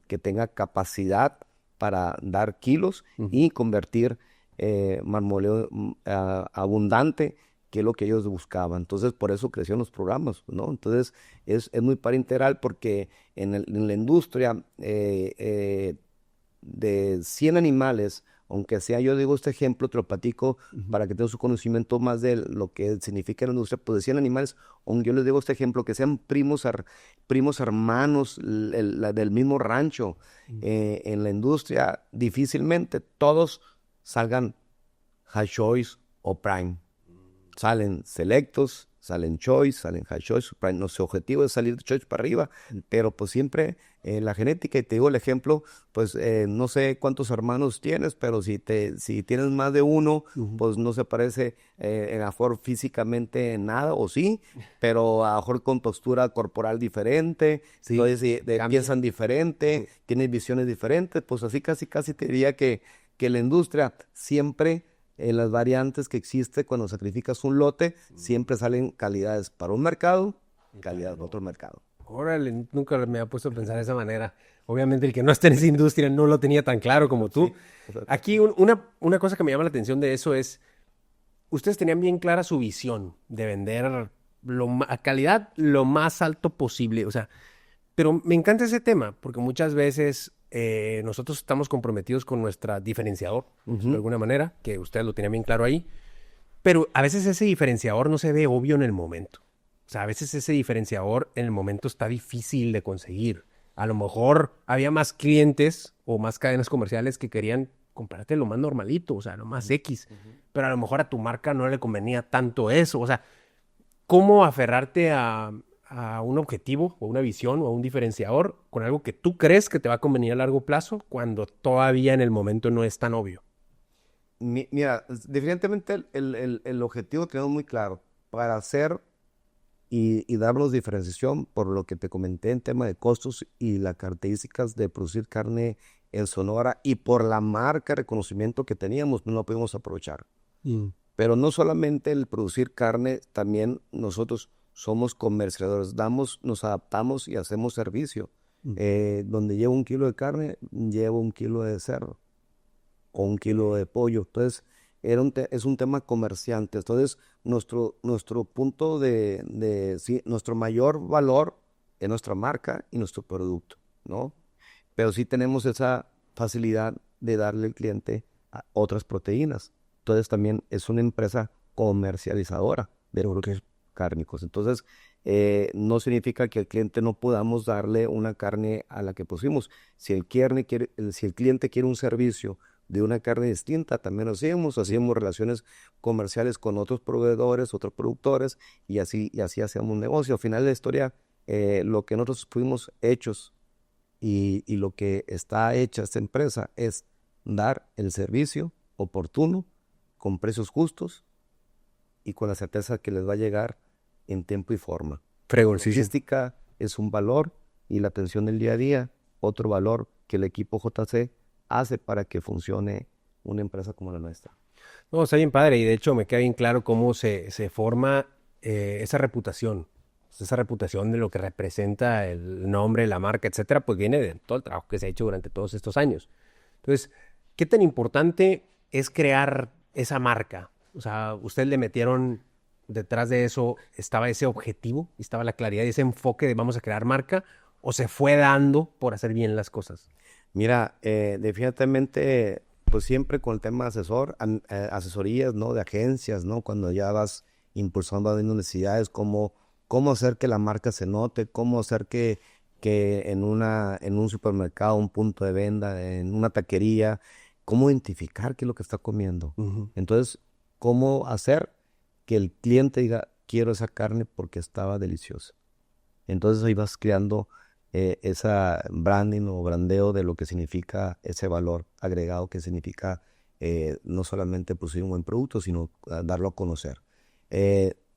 que tenga capacidad para dar kilos y convertir marmoleo abundante, que es lo que ellos buscaban. Entonces, por eso crecieron los programas, ¿no? Entonces, es muy para integral porque en la industria de 100 animales aunque sea, yo digo este ejemplo, te lo platico para que tengas un conocimiento más de lo que significa la industria, pues decían animales, aunque yo les digo este ejemplo, que sean primos hermanos del mismo rancho, en la industria, difícilmente todos salgan High Choice o Prime. Salen selectos, salen choice, salen high choice, prime. Nuestro objetivo es salir de choice para arriba, pero pues siempre la genética, y te digo el ejemplo, pues no sé cuántos hermanos tienes, pero si tienes más de uno, pues no se parece a lo mejor físicamente en nada, o sí, pero a lo mejor con postura corporal diferente, Sí, entonces cambia. piensan diferente, tienen visiones diferentes, pues así casi te diría que la industria siempre en las variantes que existe cuando sacrificas un lote, siempre salen calidades para un mercado y calidades para otro mercado. Órale, nunca me había puesto a pensar de esa manera. Obviamente el que no está en esa industria no lo tenía tan claro como tú. Exacto. Aquí una cosa que me llama la atención de eso es, ustedes tenían bien clara su visión de vender a calidad lo más alto posible. O sea, pero me encanta ese tema porque muchas veces nosotros estamos comprometidos con nuestra diferenciador, de alguna manera, que ustedes lo tenían bien claro ahí, pero a veces ese diferenciador no se ve obvio en el momento. O sea, a veces ese diferenciador en el momento está difícil de conseguir. A lo mejor había más clientes o más cadenas comerciales que querían comprarte lo más normalito, o sea, lo más X. Pero a lo mejor a tu marca no le convenía tanto eso. O sea, ¿cómo aferrarte a un objetivo o una visión o a un diferenciador con algo que tú crees que te va a convenir a largo plazo cuando todavía en el momento no es tan obvio? Mira, definitivamente el objetivo tenemos muy claro para hacer y darnos diferenciación por lo que te comenté en tema de costos y las características de producir carne en Sonora y por la marca, reconocimiento que teníamos, no lo pudimos aprovechar. Pero no solamente el producir carne, también nosotros somos comercializadores, nos adaptamos y hacemos servicio. Donde llevo 1 kilo de carne, llevo 1 kilo de cerdo o 1 kilo de pollo. Entonces, es un tema comerciante. Entonces, nuestro punto sí, nuestro mayor valor es nuestra marca y nuestro producto, ¿no? Pero sí tenemos esa facilidad de darle al cliente a otras proteínas. Entonces, también es una empresa comercializadora de productos cárnicos. Entonces, no significa que al cliente no podamos darle una carne a la que pusimos. Si el cliente quiere un servicio de una carne distinta, también lo hacíamos relaciones comerciales con otros proveedores, otros productores, y así hacíamos un negocio. Al final de la historia, lo que nosotros fuimos hechos y lo que está hecha esta empresa es dar el servicio oportuno, con precios justos y con la certeza que les va a llegar en tiempo y forma. Fregoncísimo. Logística es un valor y la atención del día a día, otro valor que el equipo JC hace para que funcione una empresa como la nuestra. No, está bien padre y de hecho me queda bien claro cómo se forma esa reputación. Esa reputación de lo que representa el nombre, la marca, etcétera, pues viene de todo el trabajo que se ha hecho durante todos estos años. Entonces, ¿qué tan importante es crear esa marca? O sea, ¿ustedes le metieron detrás de eso, estaba ese objetivo, estaba la claridad y ese enfoque de vamos a crear marca, o se fue dando por hacer bien las cosas? Mira, definitivamente, pues siempre con el tema de asesorías, ¿no? De agencias, ¿no? Cuando ya vas impulsando a necesidades, cómo hacer que la marca se note, cómo hacer que en un supermercado, un punto de venta, en una taquería, cómo identificar qué es lo que está comiendo. Entonces, cómo hacer que el cliente diga, quiero esa carne porque estaba deliciosa. Entonces ahí vas creando esa branding o brandeo de lo que significa ese valor agregado que significa no solamente producir un buen producto, sino darlo a conocer.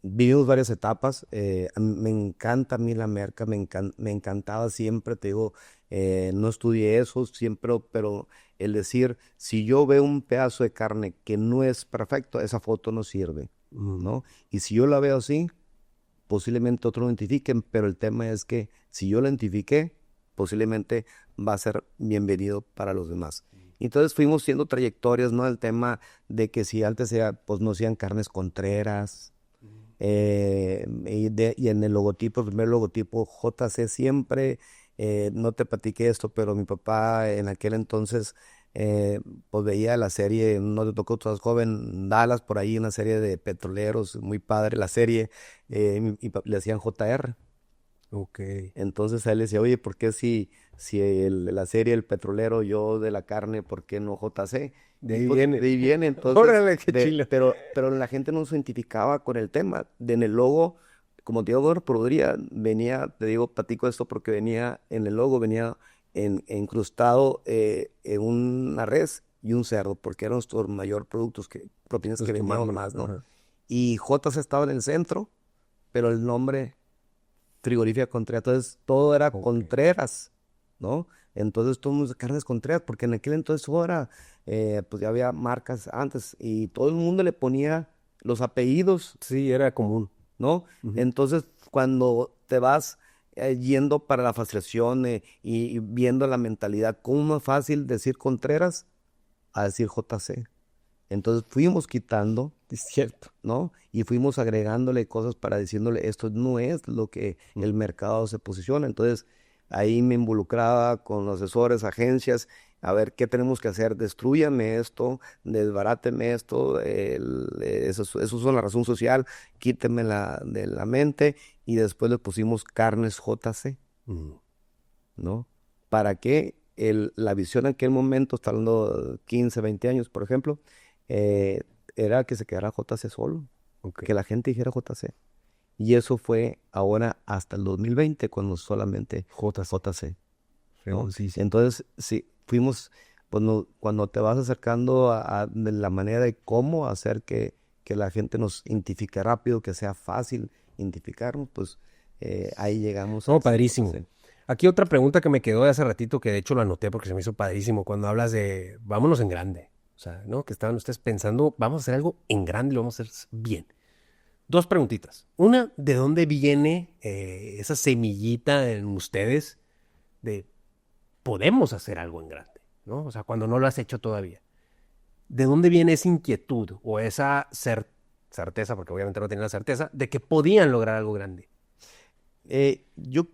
Vivimos varias etapas. Me encanta a mí la merca, me encantaba siempre, te digo, no estudié eso siempre, pero el decir, si yo veo un pedazo de carne que no es perfecto, esa foto no sirve, ¿no? Y si yo la veo así, posiblemente otros lo identifiquen, pero el tema es que si yo lo identifiqué, posiblemente va a ser bienvenido para los demás. Entonces fuimos haciendo trayectorias, ¿no? El tema de que si antes pues no hacían carnes contreras, y en el logotipo, el primer logotipo JC siempre, no te platiqué esto, pero mi papá en aquel entonces pues veía la serie, no te tocó, tú eras joven, Dallas, por ahí, una serie de petroleros, muy padre la serie, le decían JR. Ok. Entonces a él le decía, oye, ¿por qué si la serie El Petrolero, yo de la carne, ¿por qué no JC? De Y ahí pues viene. de ahí viene, entonces, Órale, qué chilo. pero la gente no se identificaba con el tema. En el logo, como te digo, podría, venía, te digo, platico esto porque venía, en el logo venía incrustado en una res y un cerdo, porque eran nuestros mayor productos, propinas Los que que más vendíamos más, ¿no? ajá. Y JC estaba en el centro, pero el nombre frigorífica Contreras. Entonces todo era Ok. Contreras, ¿no? Entonces todo el mundo carnes Contreras, porque en aquel entonces todo era, pues ya había marcas antes y todo el mundo le ponía los apellidos, Sí, era común. ¿no? Ujú. Entonces cuando te vas yendo para la facilitación y viendo la mentalidad, ¿cómo es más fácil decir Contreras a decir JC? Entonces fuimos quitando, Es cierto. ¿no? Y fuimos agregándole cosas para diciéndole, esto no es lo que Mm. el mercado se posiciona. Entonces, ahí me involucraba con los asesores, agencias, a ver qué tenemos que hacer. Destrúyame esto, desbaráteme esto, eso es la razón social, quítemela de la mente. Y después le pusimos carnes JC, Mm. ¿no? Para que la visión en aquel momento, está hablando de 15, 20 años, por ejemplo, eh, era que se quedara JC solo, Ok. que la gente dijera JC. Y eso fue ahora hasta el 2020, cuando solamente JC. JC, ¿no? Fregoncísimo. Entonces, sí, fuimos, cuando te vas acercando de la manera de cómo hacer que la gente nos identifique rápido, que sea fácil identificarnos, pues ahí llegamos a No, decir padrísimo. JC. Aquí otra pregunta que me quedó de hace ratito, que de hecho lo anoté porque se me hizo padrísimo, cuando hablas de vámonos en grande. O sea, ¿no? Que estaban ustedes pensando, vamos a hacer algo en grande, lo vamos a hacer bien. Dos preguntitas. Una, ¿de dónde viene esa semillita en ustedes de podemos hacer algo en grande? ¿No? O sea, cuando no lo has hecho todavía. ¿De dónde viene esa inquietud o esa certeza, porque obviamente no tenían la certeza, de que podían lograr algo grande? Yo,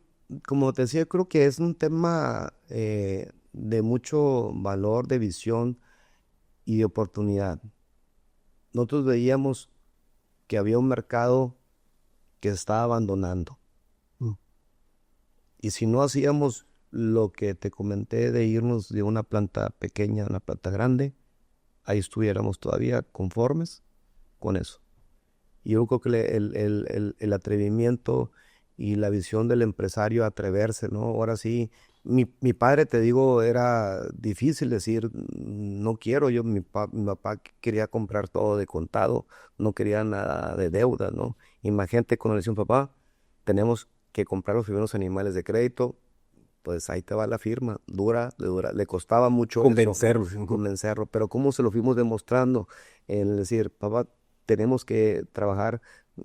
como te decía, creo que es un tema de mucho valor, de visión y de oportunidad. Nosotros veíamos que había un mercado que se estaba abandonando. Mm. Y si no hacíamos lo que te comenté de irnos de una planta pequeña a una planta grande, ahí estuviéramos todavía conformes con eso. Y yo creo que el atrevimiento y la visión del empresario atreverse, ¿no? Ahora sí, mi padre, te digo, era difícil decir, no quiero, mi papá quería comprar todo de contado, no quería nada de deuda, ¿no? Imagínate cuando le decía papá, tenemos que comprar los primeros animales de crédito, pues ahí te va la firma, dura, le costaba mucho eso, Convencerlos. convencerlo, pero cómo se lo fuimos demostrando, en decir, papá, tenemos que trabajar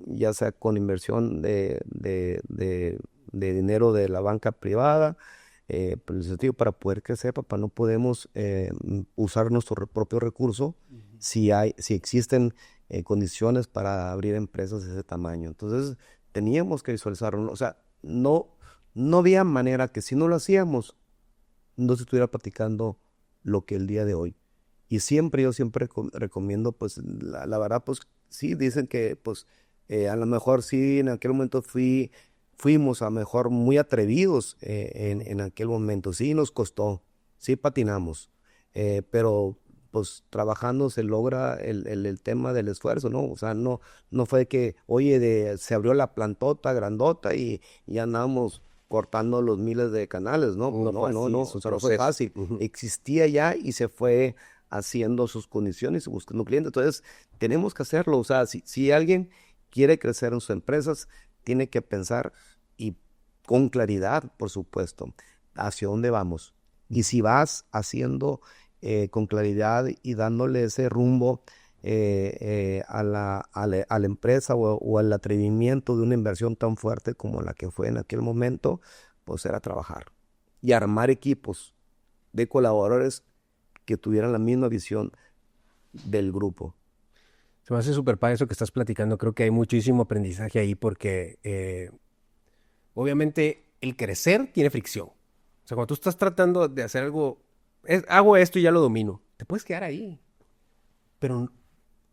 ya sea con inversión de dinero de la banca privada, por el sentido para poder crecer, papá, no podemos usar nuestro propio recurso si existen condiciones para abrir empresas de ese tamaño. Entonces, teníamos que visualizarlo, ¿no? O sea, no había manera que si no lo hacíamos, no se estuviera platicando lo que el día de hoy. Y yo siempre recomiendo, pues, la verdad, pues, sí, dicen que, pues, a lo mejor sí, en aquel momento fuimos a lo mejor muy atrevidos en aquel momento. Sí nos costó, sí patinamos, pero pues trabajando se logra el tema del esfuerzo, ¿no? O sea, no fue que, oye, se abrió la plantota grandota y ya andamos cortando los miles de canales, ¿no? Pues No fue así, no, es o un sea, no fue proceso. fácil. Ujú. Existía ya y se fue haciendo sus condiciones y buscando clientes. Entonces, tenemos que hacerlo. O sea, si alguien quiere crecer en sus empresas, tiene que pensar y con claridad, por supuesto, hacia dónde vamos. Y si vas haciendo con claridad y dándole ese rumbo a la empresa o al atrevimiento de una inversión tan fuerte como la que fue en aquel momento, pues era trabajar y armar equipos de colaboradores que tuvieran la misma visión del grupo. Se me hace súper padre eso que estás platicando. Creo que hay muchísimo aprendizaje ahí porque obviamente el crecer tiene fricción. O sea, cuando tú estás tratando de hacer algo hago esto y ya lo domino. Te puedes quedar ahí. Pero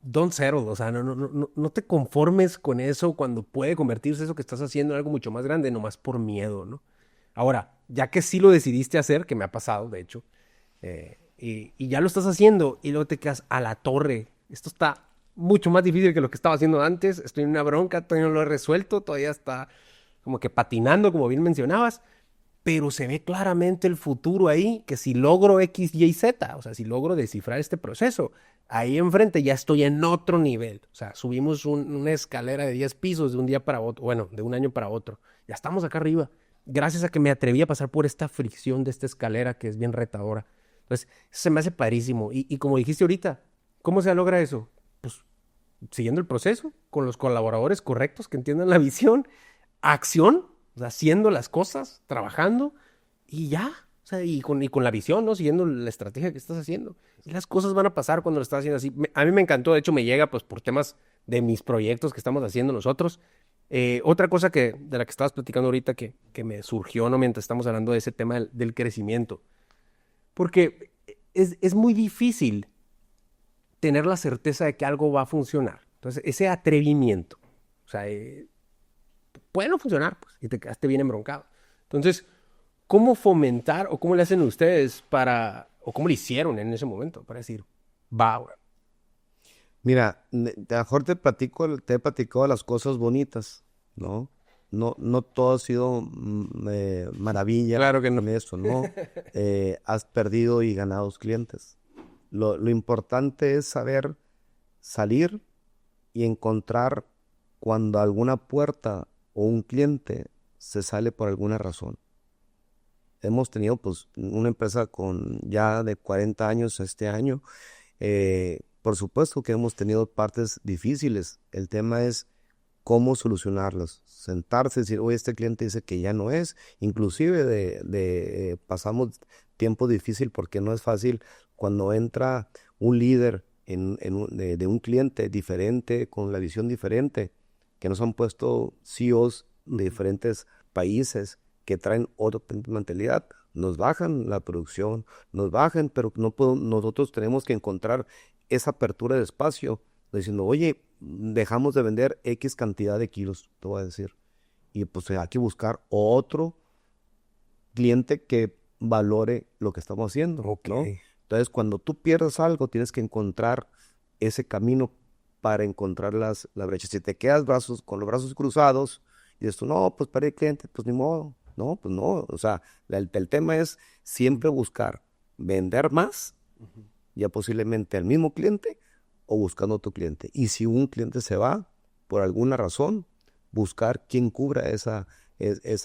don't settle, o sea, no te conformes con eso cuando puede convertirse eso que estás haciendo en algo mucho más grande, nomás por miedo, ¿no? Ahora, ya que sí lo decidiste hacer, que me ha pasado, de hecho, y ya lo estás haciendo y luego te quedas a la torre. Esto está mucho más difícil que lo que estaba haciendo antes. Estoy en una bronca, todavía no lo he resuelto, todavía está como que patinando, como bien mencionabas, pero se ve claramente el futuro ahí, que si logro X, Y, Z, o sea, si logro descifrar este proceso, ahí enfrente ya estoy en otro nivel. O sea, subimos una escalera de 10 pisos de un día para otro, bueno, de un año para otro. Ya estamos acá arriba, gracias a que me atreví a pasar por esta fricción de esta escalera que es bien retadora. Entonces, se me hace padrísimo. Y como dijiste ahorita, ¿cómo se logra eso? Pues siguiendo el proceso, con los colaboradores correctos que entiendan la visión, acción, o sea, haciendo las cosas, trabajando y ya. O sea, y con la visión, ¿no? Siguiendo la estrategia que estás haciendo. Y las cosas van a pasar cuando lo estás haciendo así. A mí me encantó, de hecho me llega pues por temas de mis proyectos que estamos haciendo nosotros. Otra cosa de la que estabas platicando ahorita que me surgió, ¿no? Mientras estamos hablando de ese tema del crecimiento. Porque es muy difícil tener la certeza de que algo va a funcionar. Entonces, ese atrevimiento, o sea, puede no funcionar, pues, y te quedaste bien embroncado. Entonces, ¿cómo fomentar o cómo le hacen ustedes o cómo le hicieron en ese momento para decir, va, güey? Mira, mejor te he platicado las cosas bonitas, ¿no? No todo ha sido maravilla Claro que no. en eso, ¿no? Has perdido y ganado clientes. Lo importante es saber salir y encontrar cuando alguna puerta o un cliente se sale por alguna razón. Hemos tenido pues una empresa con ya de 40 años este año. Por supuesto que hemos tenido partes difíciles. El tema es cómo solucionarlas. Sentarse y decir, oye, este cliente dice que ya no es. Inclusive pasamos tiempo difícil porque no es fácil cuando entra un líder de un cliente diferente, con la visión diferente, que nos han puesto CEOs de diferentes países que traen otra mentalidad. Nos bajan la producción, nos bajan, pero nosotros tenemos que encontrar esa apertura de espacio, diciendo, oye, dejamos de vender X cantidad de kilos, te voy a decir. Y pues hay que buscar otro cliente que valore lo que estamos haciendo, Ok. ¿no? Entonces, cuando tú pierdes algo, tienes que encontrar ese camino para encontrar la brecha. Si te quedas con los brazos cruzados y dices tú, no, pues para el cliente, pues ni modo. No, pues no. O sea, el tema es siempre buscar vender más, ya posiblemente al mismo cliente o buscando otro cliente. Y si un cliente se va, por alguna razón, buscar quién cubra esa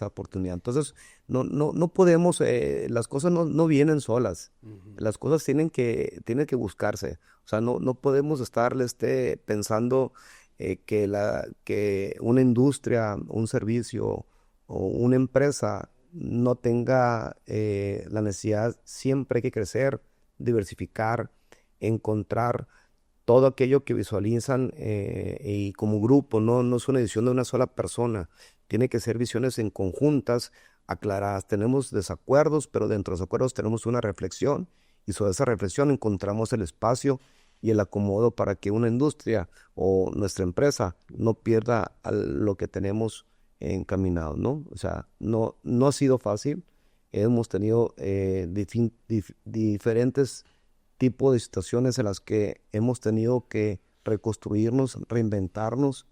oportunidad. Entonces, no podemos, las cosas no vienen solas. Las cosas tienen que buscarse. O sea, no podemos estar pensando que una industria, un servicio o una empresa no tenga la necesidad. Siempre hay que crecer, diversificar, encontrar todo aquello que visualizan y como grupo, no es una decisión de una sola persona. Tiene que ser visiones en conjuntas, aclaradas. Tenemos desacuerdos, pero dentro de los acuerdos tenemos una reflexión y sobre esa reflexión encontramos el espacio y el acomodo para que una industria o nuestra empresa no pierda lo que tenemos encaminado, ¿no? O sea, no ha sido fácil. Hemos tenido diferentes tipos de situaciones en las que hemos tenido que reconstruirnos, reinventarnos,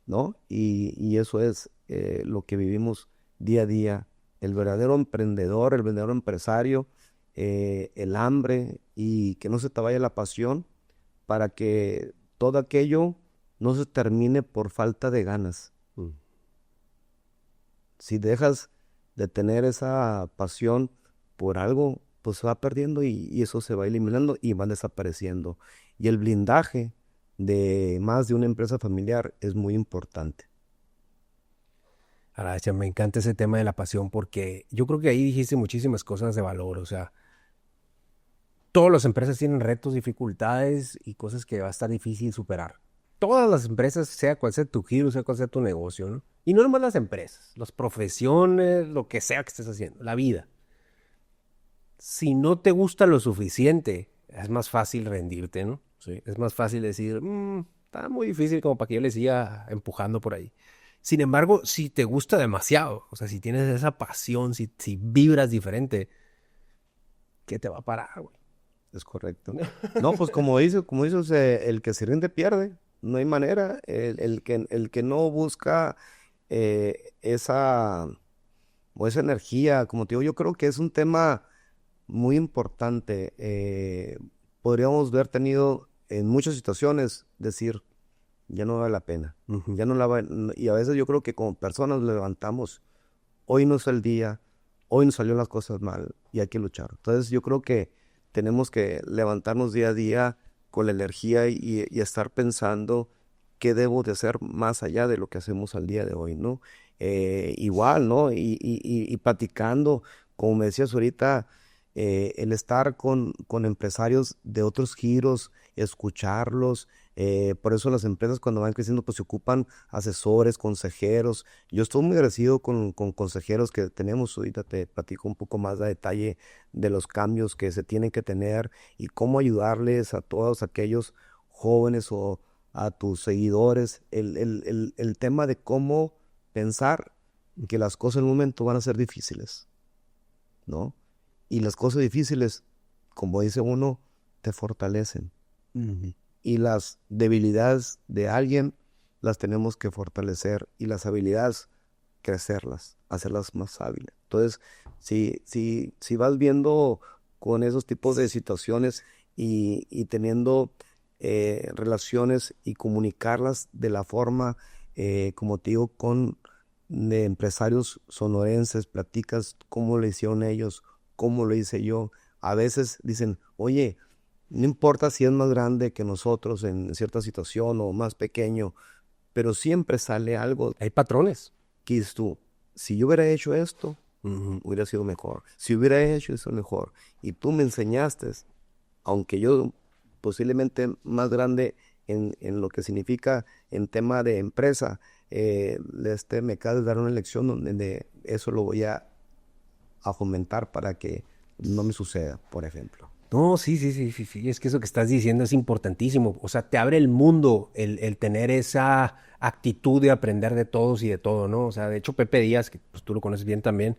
¿no? Y eso es lo que vivimos día a día. El verdadero emprendedor, el verdadero empresario, el hambre y que no se te vaya la pasión para que todo aquello no se termine por falta de ganas. Si dejas de tener esa pasión por algo, pues se va perdiendo y eso se va eliminando y va desapareciendo. Y el blindaje de más de una empresa familiar es muy importante. Aracha, me encanta ese tema de la pasión porque yo creo que ahí dijiste muchísimas cosas de valor. O sea, todas las empresas tienen retos, dificultades y cosas que va a estar difícil superar. Todas las empresas, sea cual sea tu giro, sea cual sea tu negocio, ¿no? Y no nomás las empresas, las profesiones, lo que sea que estés haciendo, la vida. si no te gusta lo suficiente, es más fácil rendirte, ¿no? Sí. Es más fácil decir, está muy difícil como para que yo le siga empujando por ahí. Sin embargo, si te gusta demasiado, o sea, si tienes esa pasión, si vibras diferente, ¿qué te va a parar, güey? Es correcto. No, pues como dices, el que se rinde pierde. No hay manera. El que no busca esa o esa energía, como te digo, yo creo que es un tema muy importante. Podríamos haber tenido en muchas situaciones decir, ya no vale la pena. Ujú. Ya no la va- Y a veces yo creo que como personas levantamos, hoy no es el día, hoy nos salieron las cosas mal y hay que luchar. Entonces yo creo que tenemos que levantarnos día a día con la energía y estar pensando qué debo de hacer más allá de lo que hacemos al día de hoy, ¿no? Igual, ¿no? Y platicando, como me decías ahorita, el estar con empresarios de otros giros, escucharlos. Por eso las empresas cuando van creciendo pues se ocupan asesores, consejeros. Yo estoy muy agradecido con consejeros que tenemos. Ahorita te platico un poco más a detalle de los cambios que se tienen que tener y cómo ayudarles a todos aquellos jóvenes o a tus seguidores. El tema de cómo pensar que las cosas en un momento van a ser difíciles, ¿no? Y las cosas difíciles, como dice uno, te fortalecen. Ujú. Y las debilidades de alguien las tenemos que fortalecer y las habilidades crecerlas, hacerlas más hábiles. Entonces, si vas viendo con esos tipos de situaciones y teniendo relaciones y comunicarlas de la forma, como te digo, con de empresarios sonorenses, platicas cómo lo hicieron ellos, cómo lo hice yo. A veces dicen, oye, no importa si es más grande que nosotros en cierta situación o más pequeño, pero siempre sale algo Hay patrones. que dices tú, si yo hubiera hecho esto, Ujú. hubiera sido mejor. Si hubiera hecho eso mejor. Y tú me enseñaste, aunque yo posiblemente más grande en lo que significa en tema de empresa, me acabas de dar una lección donde eso lo voy a fomentar para que no me suceda, por ejemplo. No, sí. Es que eso que estás diciendo es importantísimo. O sea, te abre el mundo el tener esa actitud de aprender de todos y de todo, ¿no? O sea, de hecho, Pepe Díaz, que pues, tú lo conoces bien también,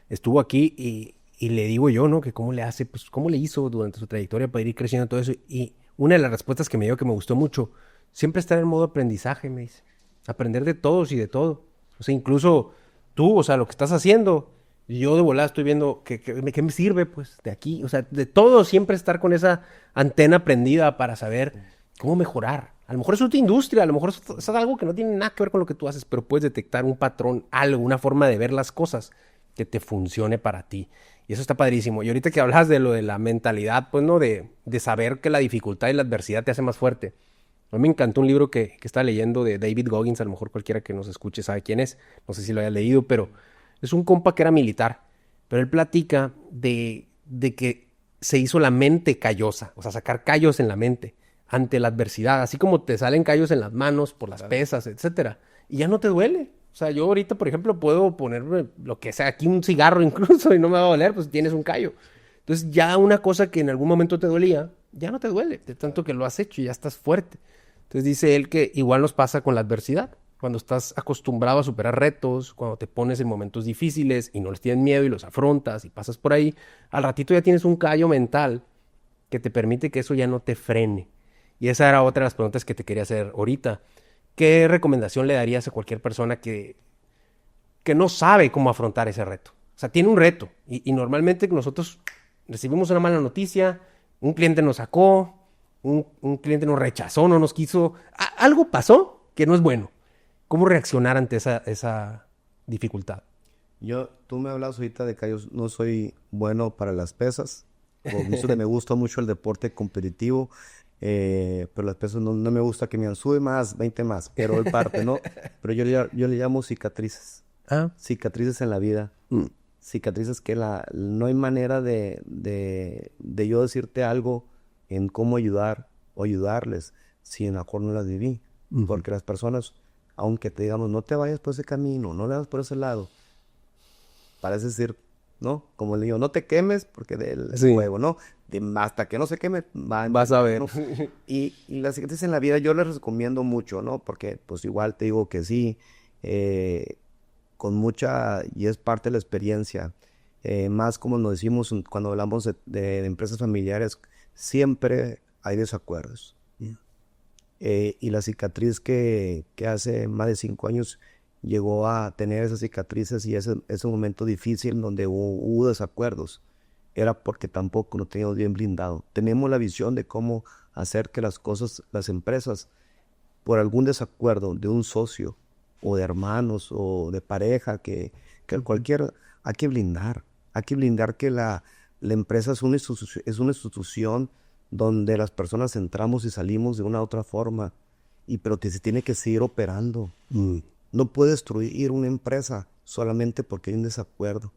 estuvo aquí y le digo yo, ¿no? Que cómo le hace, pues cómo le hizo durante su trayectoria para ir creciendo todo eso. Y una de las respuestas que me dio que me gustó mucho, siempre estar en modo aprendizaje, me dice. Aprender de todos y de todo. O sea, incluso tú, o sea, lo que estás haciendo, yo de volada estoy viendo qué me sirve, pues, de aquí. O sea, de todo siempre estar con esa antena prendida para saber cómo mejorar. A lo mejor es otra industria, a lo mejor es algo que no tiene nada que ver con lo que tú haces, pero puedes detectar un patrón, algo, una forma de ver las cosas que te funcione para ti. Y eso está padrísimo. Y ahorita que hablas de lo de la mentalidad, pues, ¿no? De saber que la dificultad y la adversidad te hace más fuerte. A mí me encantó un libro que estaba leyendo de David Goggins, a lo mejor cualquiera que nos escuche sabe quién es, no sé si lo haya leído, pero es un compa que era militar, pero él platica de que se hizo la mente callosa, o sea, sacar callos en la mente ante la adversidad, así como te salen callos en las manos por las pesas, etcétera, y ya no te duele. O sea, yo ahorita, por ejemplo, puedo ponerme lo que sea, aquí un cigarro incluso y no me va a doler, pues tienes un callo. Entonces ya una cosa que en algún momento te dolía, ya no te duele, de tanto que lo has hecho y ya estás fuerte. Entonces dice él que igual nos pasa con la adversidad. Cuando estás acostumbrado a superar retos, cuando te pones en momentos difíciles y no les tienes miedo y los afrontas y pasas por ahí, al ratito ya tienes un callo mental que te permite que eso ya no te frene. Y esa era otra de las preguntas que te quería hacer ahorita. ¿Qué recomendación le darías a cualquier persona que no sabe cómo afrontar ese reto? O sea, tiene un reto y normalmente nosotros recibimos una mala noticia, un cliente nos sacó, un cliente nos rechazó, no nos quiso, algo pasó que no es bueno. ¿Cómo reaccionar ante esa dificultad? Tú me hablas ahorita de que yo no soy bueno para las pesas. Me gusta mucho el deporte competitivo, pero las pesas no me gusta que me digan, sube más, 20 más, pero el parte, ¿no? Pero yo le llamo cicatrices. Ah, Cicatrices en la vida. Cicatrices que no hay manera de yo decirte algo en cómo ayudar o ayudarles si en la mejor no las viví. Porque las personas, aunque te digamos, no te vayas por ese camino, no le vas por ese lado, parece decir ¿no? Como le digo, no te quemes porque del Sí. fuego, ¿no? Hasta que no se queme, Vas a ver. ¿no? Y las cicatrices en la vida yo les recomiendo mucho, ¿no? Porque pues igual te digo que sí, eh, con mucha, y es parte de la experiencia, más como nos decimos cuando hablamos de empresas familiares, siempre hay desacuerdos. Y la cicatriz que hace más de 5 años llegó a tener esas cicatrices y ese momento difícil donde hubo desacuerdos, era porque tampoco lo teníamos bien blindado. Tenemos la visión de cómo hacer que las cosas, las empresas, por algún desacuerdo de un socio o de hermanos o de pareja, que cualquier, hay que blindar que la empresa es una institución donde las personas entramos y salimos de una u otra forma, pero que se tiene que seguir operando. No puede destruir una empresa solamente porque hay un desacuerdo.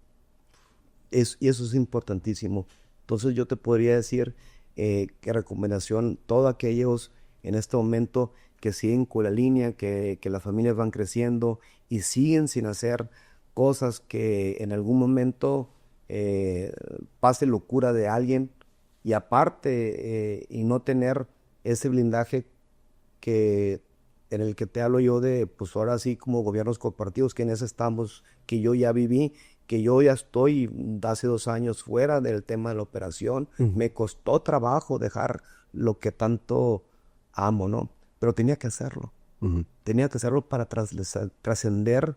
Y eso es importantísimo. Entonces yo te podría decir que recomendación, todos aquellos en este momento que siguen con la línea, que las familias van creciendo y siguen sin hacer cosas que en algún momento pase locura de alguien y aparte y no tener ese blindaje que en el que te hablo yo de, pues ahora sí como gobiernos corporativos, que en ese estamos, que yo ya viví, que yo ya estoy hace 2 años fuera del tema de la operación. Me costó trabajo dejar lo que tanto amo, ¿no? Pero tenía que hacerlo. Tenía que hacerlo para trascender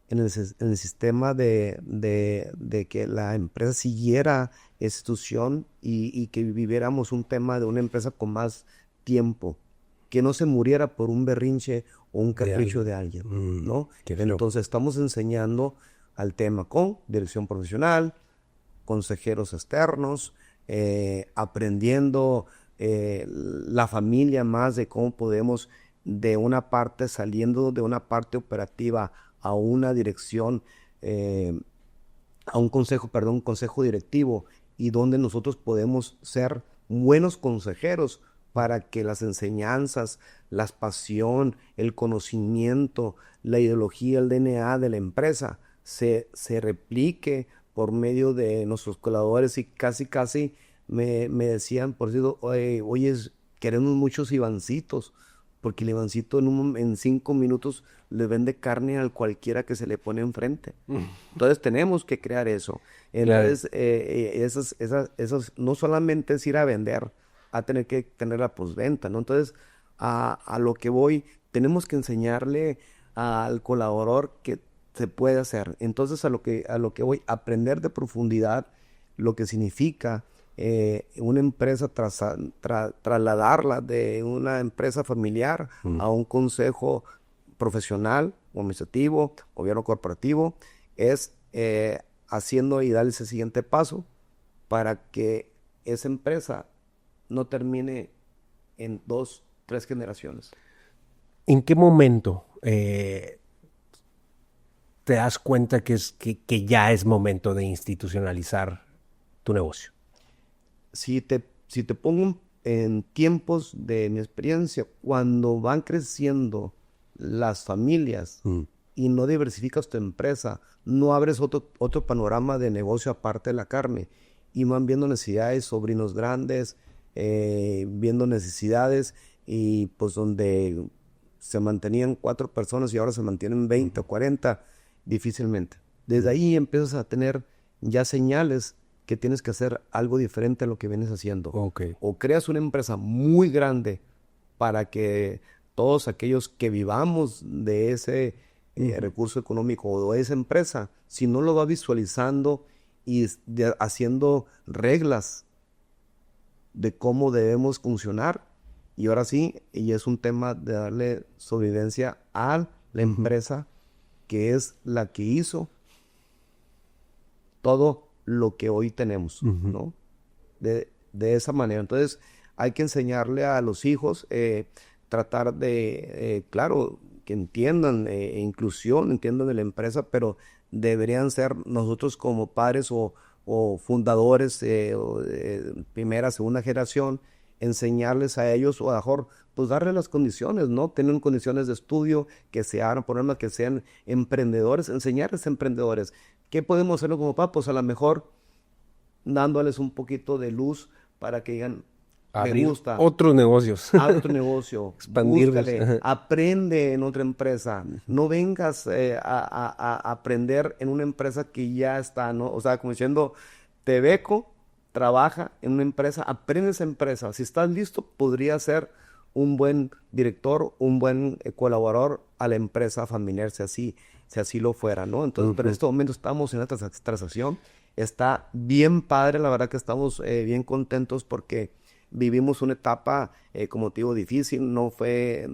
en el sistema de que la empresa siguiera esa institución y que viviéramos un tema de una empresa con más tiempo, que no se muriera por un berrinche o un capricho de alguien, ¿no? Entonces estamos enseñando al tema con dirección profesional, consejeros externos, aprendiendo la familia más de cómo podemos de una parte, saliendo de una parte operativa a una dirección, a un consejo directivo, y donde nosotros podemos ser buenos consejeros para que las enseñanzas, la pasión, el conocimiento, la ideología, el DNA de la empresa se replique por medio de nuestros colaboradores. Y casi me decían, por decirlo, oye, queremos muchos Ivancitos, porque el Ivancito en 5 minutos le vende carne al cualquiera que se le pone enfrente. Entonces tenemos que crear eso. Entonces, esas no solamente es ir a vender, a tener que tener la postventa, ¿no? Entonces, a lo que voy, tenemos que enseñarle al colaborador que se puede hacer. Entonces, a lo que voy, aprender de profundidad lo que significa una empresa, trasladarla de una empresa familiar a un consejo profesional, administrativo, gobierno corporativo, es haciendo y darle ese siguiente paso para que esa empresa no termine en 2, 3 generaciones. ¿En qué momento te das cuenta que ya es momento de institucionalizar tu negocio? Si te pongo en tiempos de mi experiencia, cuando van creciendo las familias y no diversificas tu empresa, no abres otro panorama de negocio aparte de la carne, y van viendo necesidades, sobrinos grandes, viendo necesidades, y pues donde se mantenían 4 personas y ahora se mantienen 20 o 40, difícilmente. Desde ahí empiezas a tener ya señales que tienes que hacer algo diferente a lo que vienes haciendo. Okay. O creas una empresa muy grande para que todos aquellos que vivamos de ese recurso económico o de esa empresa, si no lo vas visualizando y haciendo reglas de cómo debemos funcionar, y ahora sí, y es un tema de darle sobrevivencia a la empresa, que es la que hizo todo lo que hoy tenemos, ¿no? De esa manera. Entonces, hay que enseñarle a los hijos, tratar de, claro, que entiendan inclusión, entiendan de la empresa, pero deberían ser nosotros como padres o fundadores, primera, segunda generación, enseñarles a ellos, o a lo mejor, pues darles las condiciones, ¿no? Tener condiciones de estudio, que se abran problemas, que sean emprendedores, enseñarles a emprendedores. ¿Qué podemos hacerlo como papás? Pues a lo mejor dándoles un poquito de luz para que digan, me Abrir gusta, otros negocios. abre otro negocio, Expandirlos. búscale, Ajá. aprende en otra empresa. No vengas a aprender en una empresa que ya está, ¿no? O sea, como diciendo, te beco, trabaja en una empresa, aprende esa empresa. Si estás listo, podría ser un buen director, un buen colaborador a la empresa familiar, si así lo fuera, ¿no? Entonces, pero en este momento estamos en la transacción. Está bien padre, la verdad que estamos bien contentos porque vivimos una etapa, como te digo, difícil, no fue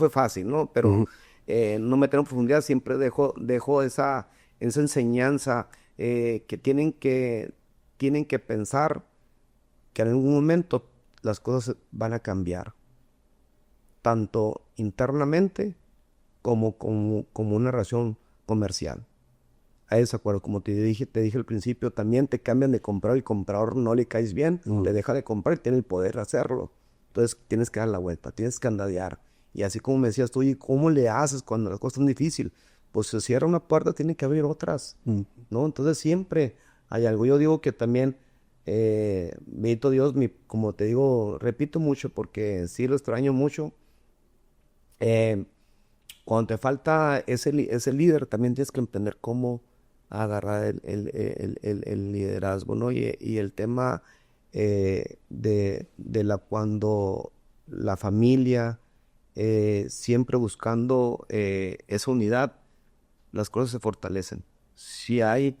fácil, ¿no? Pero no meter en profundidad, siempre dejo esa enseñanza que tienen que pensar que en algún momento las cosas van a cambiar, tanto internamente como una relación comercial. A ese acuerdo, como te dije al principio, también te cambian de comprador, el comprador no le caes bien, te deja de comprar y tiene el poder de hacerlo. Entonces tienes que dar la vuelta, tienes que andadear. Y así como me decías tú, ¿y cómo le haces cuando las cosas son difíciles? Pues se cierra una puerta, tiene que abrir otras, ¿no? Entonces siempre hay algo. Yo digo que también, bendito Dios, como te digo, repito mucho porque sí lo extraño mucho. Cuando te falta ese líder, también tienes que entender cómo agarrar el liderazgo, ¿no? Y el tema cuando la familia siempre buscando esa unidad, las cosas se fortalecen. Si hay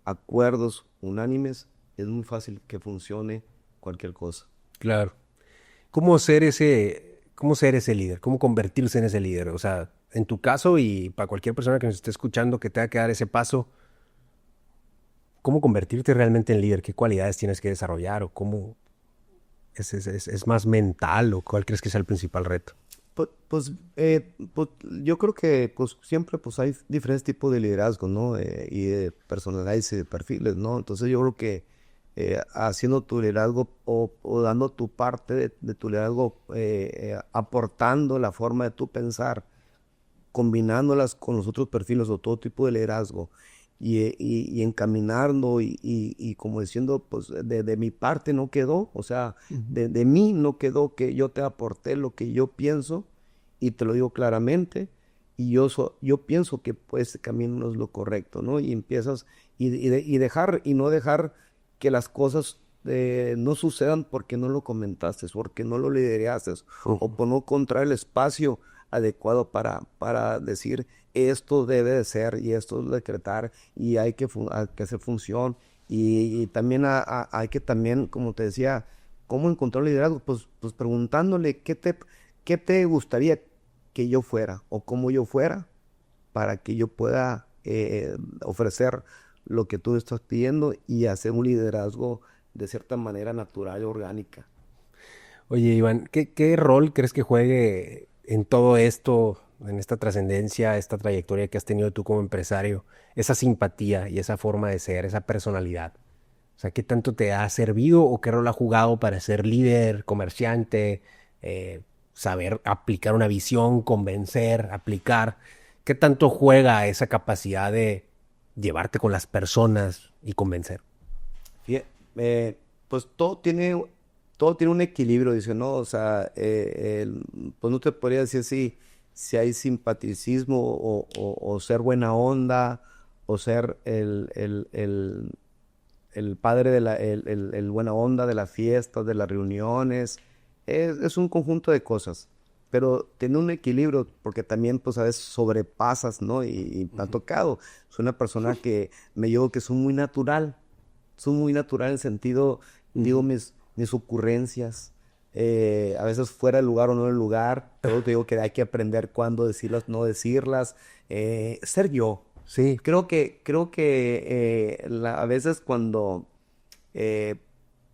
acuerdos unánimes, es muy fácil que funcione cualquier cosa. Claro. Cómo ser ese líder? ¿Cómo convertirse en ese líder? O sea, en tu caso y para cualquier persona que nos esté escuchando que tenga que dar ese paso, ¿cómo convertirte realmente en líder? ¿Qué cualidades tienes que desarrollar? ¿O cómo es más mental? ¿O cuál crees que sea el principal reto? Pues yo creo que pues siempre pues hay diferentes tipos de liderazgo, ¿no? Y de personalidades y de perfiles, ¿no? Entonces yo creo que haciendo tu liderazgo o dando tu parte de tu liderazgo, aportando la forma de tu pensar, combinándolas con los otros perfiles o todo tipo de liderazgo y encaminando y como diciendo, pues de mi parte no quedó, o sea, de mí no quedó que yo te aporté lo que yo pienso y te lo digo claramente y yo pienso que pues ese camino no es lo correcto, ¿no? Y empiezas y no dejar que las cosas no sucedan porque no lo comentaste, porque no lo lideraste o por no encontrar el espacio adecuado para decir esto debe de ser y esto es decretar y hay que hacer función y también hay que también, como te decía, ¿cómo encontrar liderazgo? Pues preguntándole qué te gustaría que yo fuera o cómo yo fuera para que yo pueda ofrecer lo que tú estás pidiendo y hacer un liderazgo de cierta manera natural y orgánica. Oye, Iván, ¿qué rol crees que juegue en todo esto, en esta trascendencia, esta trayectoria que has tenido tú como empresario, esa simpatía y esa forma de ser, esa personalidad? O sea, ¿qué tanto te ha servido o qué rol ha jugado para ser líder, comerciante, saber aplicar una visión, convencer, aplicar? ¿Qué tanto juega esa capacidad de llevarte con las personas y convencer? Fie- pues todo tiene un equilibrio, dice, ¿no? O sea, pues no te podría decir si hay simpaticismo o ser buena onda o ser el padre el buena onda de las fiestas, de las reuniones. Es un conjunto de cosas, pero tiene un equilibrio porque también pues a veces sobrepasas, ¿no? Y me ha tocado. Soy una persona que me llevo que soy muy natural en el sentido, digo mis ocurrencias, a veces fuera del lugar o no del lugar, pero te digo que hay que aprender cuándo decirlas, no decirlas, ser yo. Sí, A veces cuando eh,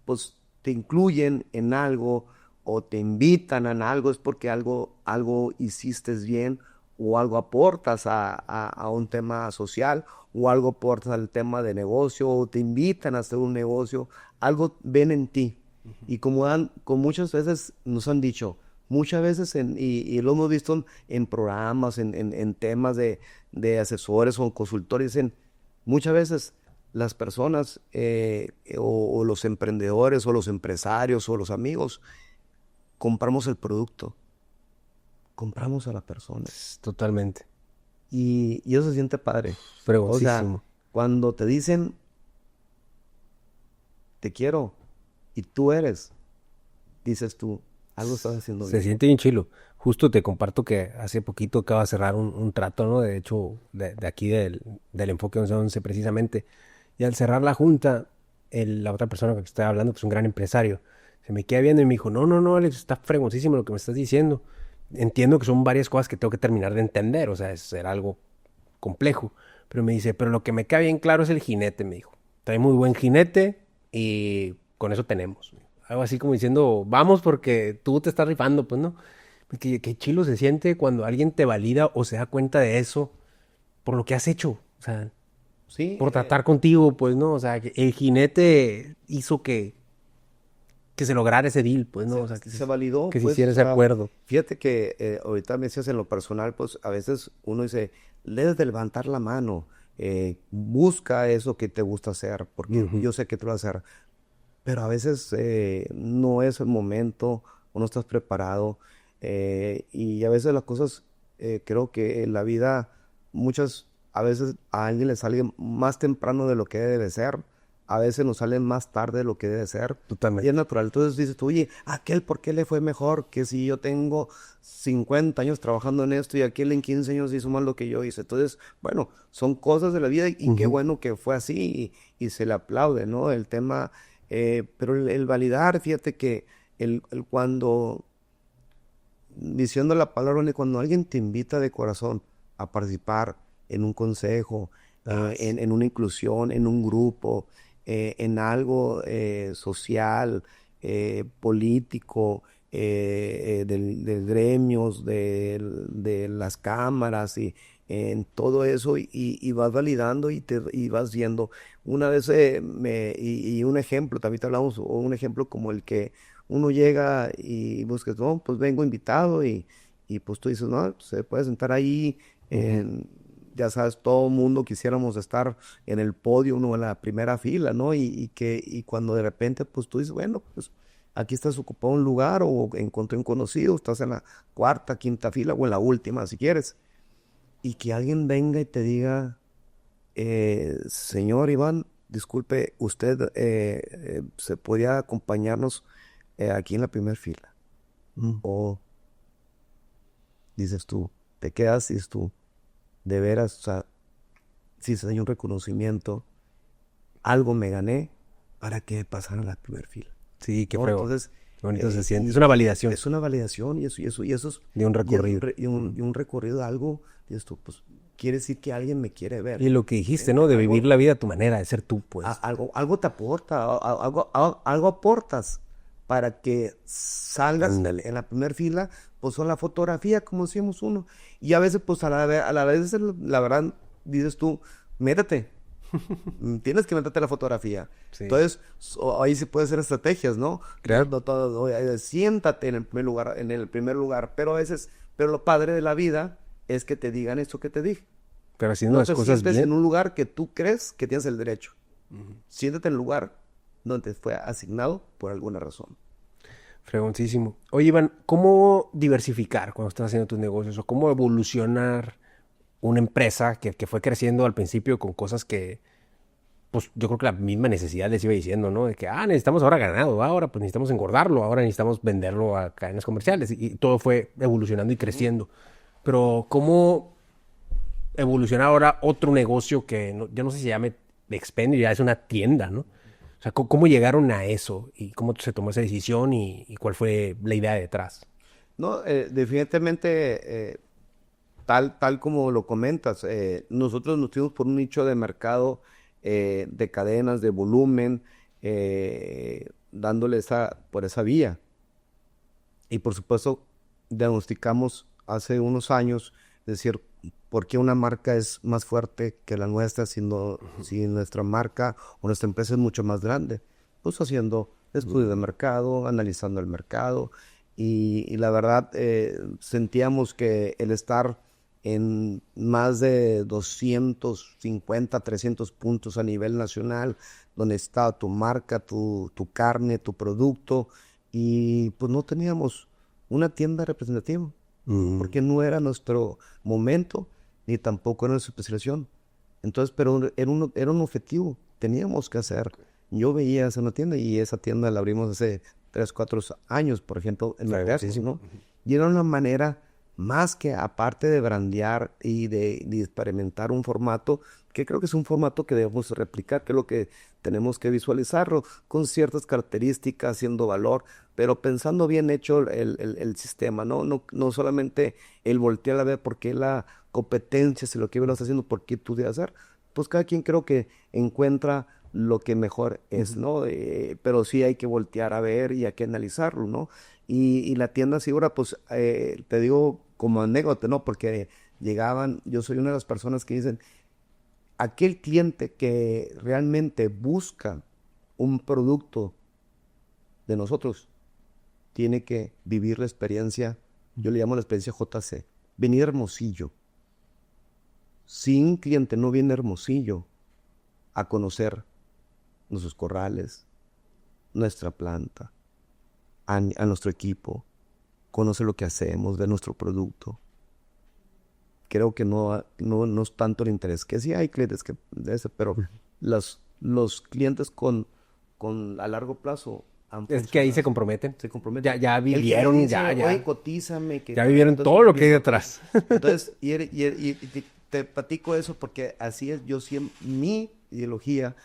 pues te incluyen en algo o te invitan a algo es porque algo hiciste bien o algo aportas a un tema social o algo aportas al tema de negocio o te invitan a hacer un negocio, algo ven en ti. Y como muchas veces nos han dicho, muchas veces, y lo hemos visto en programas, en temas de asesores o consultores, dicen, muchas veces las personas o los emprendedores o los empresarios o los amigos compramos el producto, compramos a la persona. Totalmente. Y eso se siente padre. O Fregosísimo. sea, cuando te dicen, te quiero, y tú eres, dices tú, algo estás haciendo Se bien. siente bien chilo. Justo te comparto que hace poquito acaba de cerrar un trato, ¿no? De hecho, de aquí del enfoque 11 precisamente. Y al cerrar la junta, la otra persona con la que estaba hablando, pues un gran empresario, se me queda viendo y me dijo, no, no, no, Alex, está fregosísimo lo que me estás diciendo. Entiendo que son varias cosas que tengo que terminar de entender, o sea, era algo complejo. Pero me dice, pero lo que me queda bien claro es el jinete, me dijo. Trae muy buen jinete y con eso tenemos. Algo así como diciendo, vamos porque tú te estás rifando, pues, ¿no? Qué chilo se siente cuando alguien te valida o se da cuenta de eso por lo que has hecho. O sea, Sí, por tratar contigo, pues, ¿no? O sea, que el jinete hizo que se lograra ese deal, pues, ¿no? O sea, se validó, que se pues, hiciera o ese sea, acuerdo. fíjate que ahorita me decías en lo personal, pues, a veces uno dice, debes de levantar la mano, busca eso que te gusta hacer, porque Ujú. yo sé que tú lo vas a hacer, pero a veces no es el momento, o no estás preparado, y a veces las cosas, creo que en la vida, a veces a alguien le sale más temprano de lo que debe ser, a veces nos sale más tarde de lo que debe ser, y es Totalmente. natural. Entonces dices tú, oye, aquel, ¿por qué le fue mejor? Que si yo tengo 50 años trabajando en esto y aquel en 15 años hizo más lo que yo hice. Entonces, bueno, son cosas de la vida y qué Ujú. bueno que fue así y se le aplaude, ¿no? El tema, pero el validar, fíjate que el cuando, diciendo la palabra, cuando alguien te invita de corazón a participar en un consejo, Ah, sí. en una inclusión, en un grupo, en algo social, político, de gremios, de las cámaras y en todo eso y vas validando y vas viendo. Una vez, y un ejemplo, también te hablamos, o un ejemplo como el que uno llega y buscas, no, pues vengo invitado y pues tú dices, no, pues, se puede sentar ahí, Ujú. ya sabes, todo mundo quisiéramos estar en el podio, uno en la primera fila, ¿no? Y cuando de repente, pues tú dices, bueno, pues aquí estás ocupado un lugar o encontré un conocido, estás en la cuarta, quinta fila o en la última, si quieres, y que alguien venga y te diga, señor Iván, disculpe, usted se podría acompañarnos aquí en la primera fila. Mm. O dices tú, te quedas y dices tú, de veras, o sea, si se da un reconocimiento, algo me gané para que pasara a la primera fila. Sí, qué ¿No? fregón. Entonces, Qué bonito se siente. Es una y validación es una validación y eso es, de un y es un, recorrido. re- y un recorrido de algo, y esto, pues, quiere decir que alguien me quiere ver. Y lo que dijiste, ¿no? De vivir Algo, la vida a tu manera, de ser tú, pues. algo te aporta, algo aportas para que salgas Ándale. en la primera fila, pues son la fotografía, como decíamos uno. Y a veces, pues a la vez, la verdad, dices tú, métete, tienes que meterte a la fotografía. Sí. Entonces, ahí sí puede ser estrategias, ¿no? Claro. Siéntate en el primer lugar, pero a veces, pero lo padre de la vida es que te digan esto que te dije. Pero haciendo No las te cosas sientes bien. en un lugar que tú crees que tienes el derecho. Siéntate en el lugar donde te fue asignado por alguna razón. Fregoncísimo. Oye, Iván, ¿cómo diversificar cuando estás haciendo tus negocios? ¿O cómo evolucionar una empresa que fue creciendo al principio con cosas que, pues yo creo que la misma necesidad les iba diciendo, ¿no? De que, necesitamos ahora ganado, ahora pues necesitamos engordarlo, ahora necesitamos venderlo a cadenas comerciales. Y todo fue evolucionando y Ujú. creciendo. Pero, ¿cómo evolucionar ahora otro negocio que yo no sé si se llame expendio, ya es una tienda, ¿no? O sea, ¿cómo llegaron a eso? ¿Y cómo se tomó esa decisión? ¿Y cuál fue la idea detrás? No, definitivamente, tal como lo comentas, nosotros nos fuimos por un nicho de mercado de cadenas, de volumen, dándole por esa vía. Y por supuesto, diagnosticamos hace unos años, decir, ¿por qué una marca es más fuerte que la nuestra si nuestra marca o nuestra empresa es mucho más grande? Pues haciendo estudio de mercado, analizando el mercado, y la verdad sentíamos que el estar en más de 250, 300 puntos a nivel nacional, donde estaba tu marca, tu carne, tu producto, y pues no teníamos una tienda representativa, porque no era nuestro momento, ni tampoco era nuestra especialización. Entonces, pero era un objetivo, teníamos que hacer. Yo veía hacer una tienda y esa tienda la abrimos hace 3, 4 años, por ejemplo, en México, ¿no? Y era una manera más que aparte de brandear y de experimentar un formato, que creo que es un formato que debemos replicar, que es lo que tenemos que visualizarlo con ciertas características, haciendo valor, pero pensando bien hecho el sistema, ¿no? No solamente el voltear a ver por qué la competencia, si lo que lo está haciendo, por qué tú debes hacer. Pues cada quien creo que encuentra lo que mejor es, ¿no? Pero sí hay que voltear a ver y hay que analizarlo, ¿no? Y la tienda Segura, pues te digo como anécdota, ¿no? Porque llegaban, yo soy una de las personas que dicen, aquel cliente que realmente busca un producto de nosotros, tiene que vivir la experiencia, yo le llamo la experiencia JC, venir a Hermosillo. Si un cliente no viene a Hermosillo a conocer nuestros corrales, nuestra planta, a nuestro equipo, conoce lo que hacemos, ver nuestro producto, creo que no es tanto el interés, que sí hay clientes que de ese, pero los clientes con a largo plazo es que ahí se comprometen. Se comprometen. Ya vivieron, dice, ya. Oye, cotízame. Ya vivieron todo lo que hay detrás. Entonces, y te platico eso porque así es, yo siempre, mi ideología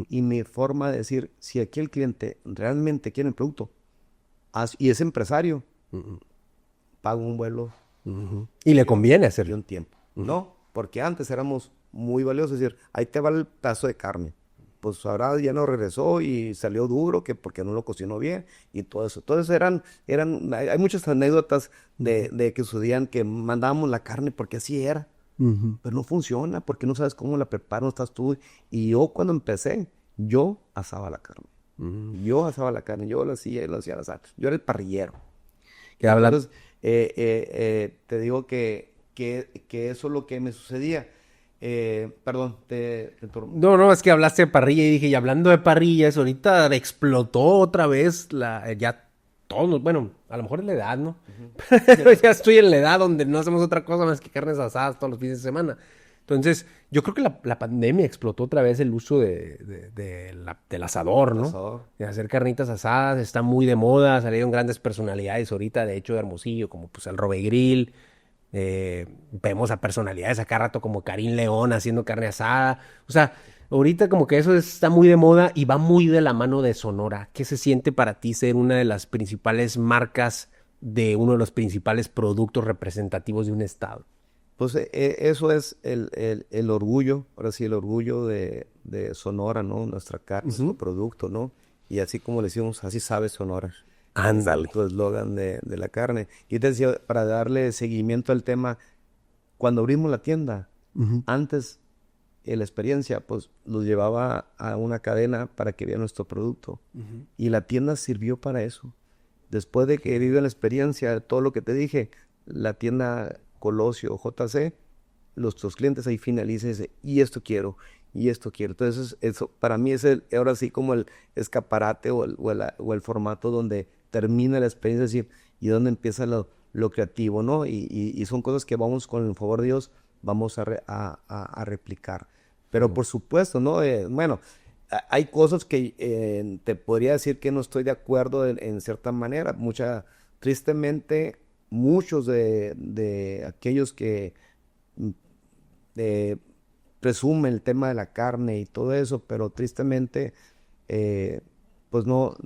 y mi forma de decir, si aquí el cliente realmente quiere el producto y es empresario, paga un vuelo. Y le conviene hacerlo. Y un tiempo, ¿no? Porque antes éramos muy valiosos, es decir, ahí te va el pedazo de carne. Pues ahora ya no regresó y salió duro que porque no lo cocinó bien y todo eso. Entonces hay muchas anécdotas de que sucedían que mandábamos la carne porque así era. Pero no funciona porque no sabes cómo la preparan, no estás tú. Y yo cuando empecé, yo asaba la carne. Yo asaba la carne, yo lo hacía la asada. Yo era el parrillero. Entonces, te digo que eso es lo que me sucedía. Perdón, No, es que hablaste de parrilla y dije, y hablando de parrillas, ahorita explotó otra vez ya todos, bueno, a lo mejor es la edad, ¿no? Pero ya estoy en la edad donde no hacemos otra cosa más que carnes asadas todos los fines de semana. Entonces, yo creo que la pandemia explotó otra vez el uso del asador, ¿no? Asador. De hacer carnitas asadas, está muy de moda, salieron grandes personalidades ahorita, de hecho, de Hermosillo, como pues el Robe Grill. Vemos a personalidades acá rato como Karim León haciendo carne asada. O sea, ahorita como que eso está muy de moda y va muy de la mano de Sonora. ¿Qué se siente para ti ser una de las principales marcas de uno de los principales productos representativos de un estado? Pues eso es el orgullo, ahora sí, el orgullo de Sonora, ¿no? Nuestra carne, nuestro producto, ¿no? Y así como le decimos, así sabe Sonora. Ándale. Tu eslogan de la carne. Y te decía, para darle seguimiento al tema, cuando abrimos la tienda, antes la experiencia, pues los llevaba a una cadena para que vieran nuestro producto. Y la tienda sirvió para eso. Después de que vive la experiencia, todo lo que te dije, la tienda Colosio JC, los clientes ahí finalizan y dicen, y esto quiero. Entonces, eso para mí es ahora sí como el escaparate o el formato donde termina la experiencia, es decir, y donde empieza lo creativo, ¿no? Y son cosas que vamos, con el favor de Dios, vamos a replicar. Pero por supuesto, ¿no? Bueno, hay cosas que te podría decir que no estoy de acuerdo en cierta manera. Tristemente, muchos de aquellos que presumen el tema de la carne y todo eso, pero tristemente, pues no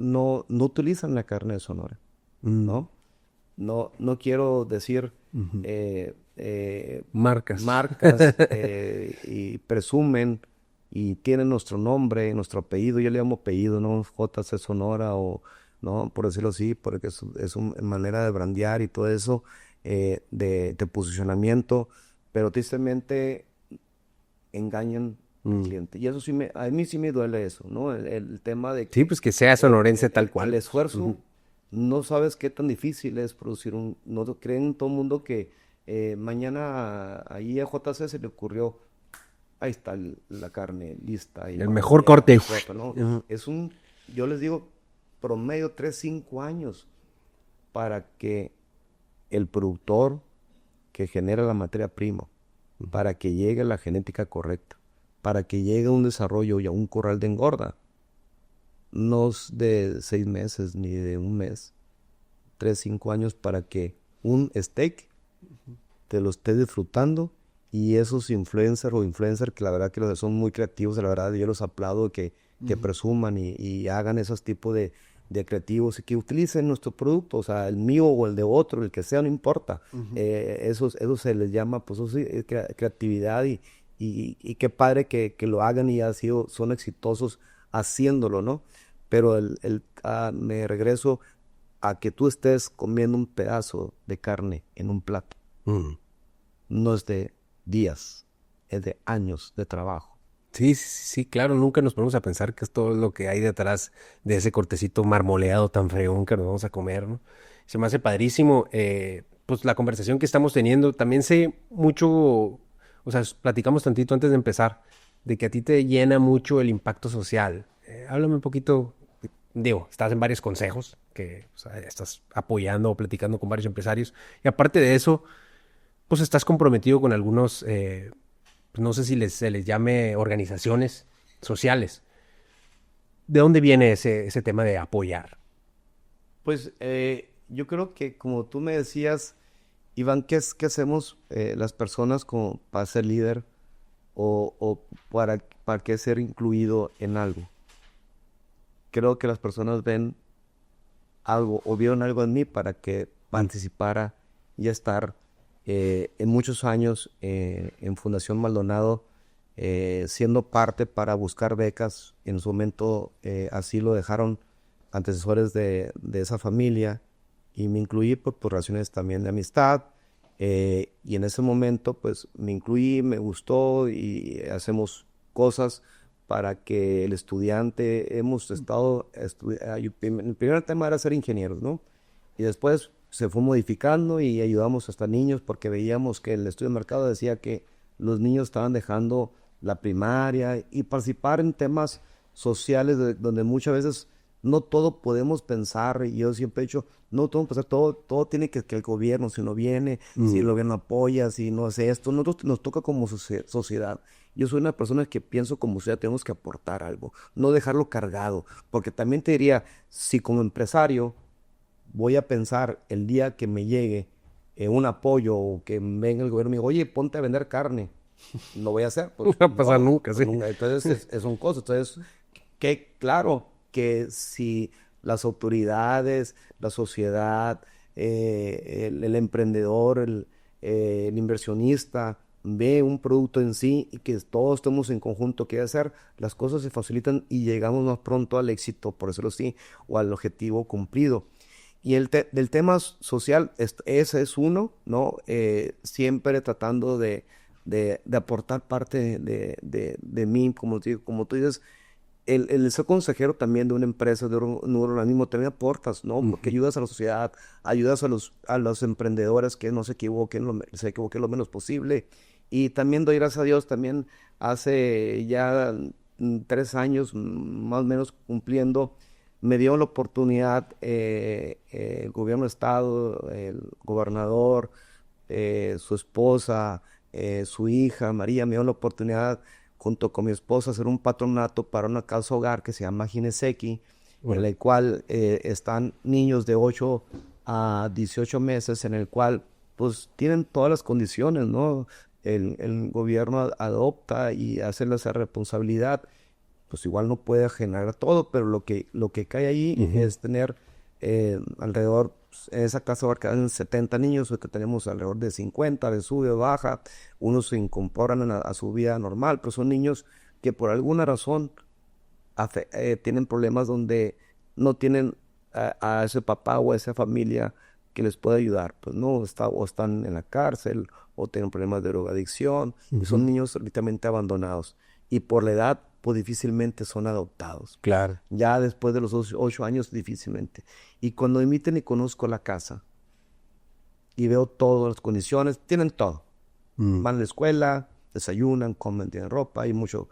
utilizan la carne de Sonora, ¿no? No quiero decir marcas y presumen y tienen nuestro nombre, nuestro apellido, yo le llamo apellido, ¿no? JC Sonora o, ¿no? Por decirlo así, porque es una manera de brandear y todo eso, de posicionamiento, pero tristemente engañan al cliente. Y eso sí a mí sí me duele eso, ¿no? El tema de Sí, pues que sea sonorense tal cual. el esfuerzo, no sabes qué tan difícil es producir no creen todo el mundo que mañana ahí a JC se le ocurrió, ahí está la carne lista. Y El mejor corte. ¿no? Yo les digo, promedio 3, 5 años para que el productor que genera la materia prima, para que llegue la genética correcta, para que llegue a un desarrollo y a un corral de engorda. No es de 6 meses ni de un mes, 3, 5 años para que un steak te lo estés disfrutando. Y esos influencers que la verdad que son muy creativos, la verdad yo los aplaudo que presuman y hagan esos tipos de creativos y que utilicen nuestro producto, o sea, el mío o el de otro, el que sea, no importa. Eso se les llama, pues, eso sí, creatividad y qué padre que lo hagan y son exitosos haciéndolo, ¿no? Pero me regreso a que tú estés comiendo un pedazo de carne en un plato. No es de días, es de años de trabajo. Sí, claro, nunca nos ponemos a pensar que es todo lo que hay detrás de ese cortecito marmoleado tan fregón que nos vamos a comer, ¿no? Se me hace padrísimo, pues la conversación que estamos teniendo. También sé mucho, o sea, platicamos tantito antes de empezar, de que a ti te llena mucho el impacto social. Háblame un poquito, digo, estás en varios consejos, que o sea, estás apoyando o platicando con varios empresarios, y aparte de eso, pues estás comprometido con algunos, pues no sé si se les llame organizaciones sociales. ¿De dónde viene ese tema de apoyar? Pues yo creo que como tú me decías, Iván, ¿qué hacemos las personas como para ser líder o para qué ser incluido en algo? Creo que las personas ven algo o vieron algo en mí para que participara y estar en muchos años en Fundación Maldonado, siendo parte para buscar becas. En su momento así lo dejaron antecesores de esa familia y me incluí por razones también de amistad. Y en ese momento pues me incluí, me gustó y hacemos cosas para que el estudiante, hemos estado, el primer tema era ser ingenieros, ¿no? Y después se fue modificando y ayudamos hasta niños porque veíamos que el estudio de mercado decía que los niños estaban dejando la primaria y participar en temas sociales donde muchas veces no todo podemos pensar. Y yo siempre he dicho, no todo pensar, todo tiene que el gobierno, si no viene, si el gobierno apoya, si no hace esto, nosotros nos toca como sociedad. Yo soy una persona que pienso como sociedad tenemos que aportar algo, no dejarlo cargado, porque también te diría, si como empresario voy a pensar el día que me llegue un apoyo o que venga el gobierno y me diga, oye, ponte a vender carne, lo voy a hacer. Pues, No va a pasar nunca, pues sí. nunca. Entonces es un costo. Entonces, claro que si las autoridades, la sociedad, el emprendedor, el inversionista ve un producto en sí y que todos estemos en conjunto qué hacer, las cosas se facilitan y llegamos más pronto al éxito, por decirlo así, o al objetivo cumplido. Y del tema social, ese es uno, ¿no? Siempre tratando de aportar parte de mí, como tú dices, el ser consejero también de una empresa, de un organismo, también aportas, ¿no? Porque ayudas a la sociedad, ayudas a los emprendedores que no se equivoquen, se equivoquen lo menos posible. Y también doy gracias a Dios, también hace ya 3 años, más o menos cumpliendo, me dio la oportunidad el gobierno de estado, el gobernador, su esposa, su hija María, me dio la oportunidad junto con mi esposa hacer un patronato para una casa hogar que se llama Gineseki, en el cual están niños de 8 a 18 meses, en el cual pues tienen todas las condiciones, ¿no? El gobierno adopta y hace esa responsabilidad. Pues igual no puede generar todo, pero lo que cae ahí es tener alrededor, en esa casa abarcan 70 niños, que tenemos alrededor de 50, de sube o baja, unos se incorporan a su vida normal, pero son niños que por alguna razón tienen problemas donde no tienen a ese papá o a esa familia que les pueda ayudar, pues no, o están en la cárcel, o tienen problemas de drogadicción, y son niños literalmente abandonados. y por la edad, pues difícilmente son adoptados. Claro. Ya después de los 8 años, difícilmente. Y cuando emiten y conozco la casa y veo todas las condiciones, tienen todo. Van a la escuela, desayunan, comen, tienen ropa, hay mucho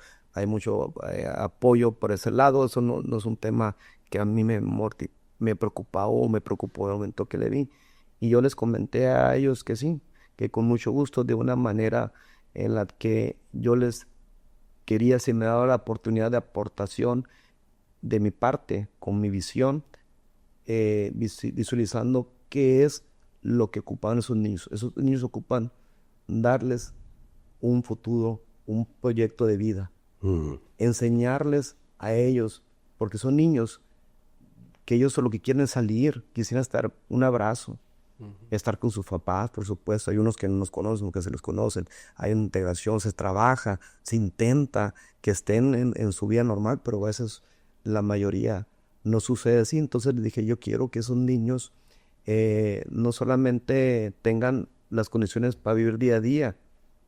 apoyo por ese lado. Eso no es un tema que a mí me preocupaba o me preocupó el momento que le vi. Y yo les comenté a ellos que sí, que con mucho gusto, de una manera en la que yo les quería, si me daba la oportunidad de aportación de mi parte, con mi visión, visualizando qué es lo que ocupaban esos niños. Esos niños ocupan darles un futuro, un proyecto de vida, enseñarles a ellos, porque son niños que ellos solo que quieren es salir, quisieran estar un abrazo, estar con sus papás, por supuesto. Hay unos que no nos conocen, que se los conocen, hay una integración, se trabaja, se intenta que estén en su vida normal, pero a veces la mayoría no sucede así. Entonces les dije, yo quiero que esos niños no solamente tengan las condiciones para vivir día a día,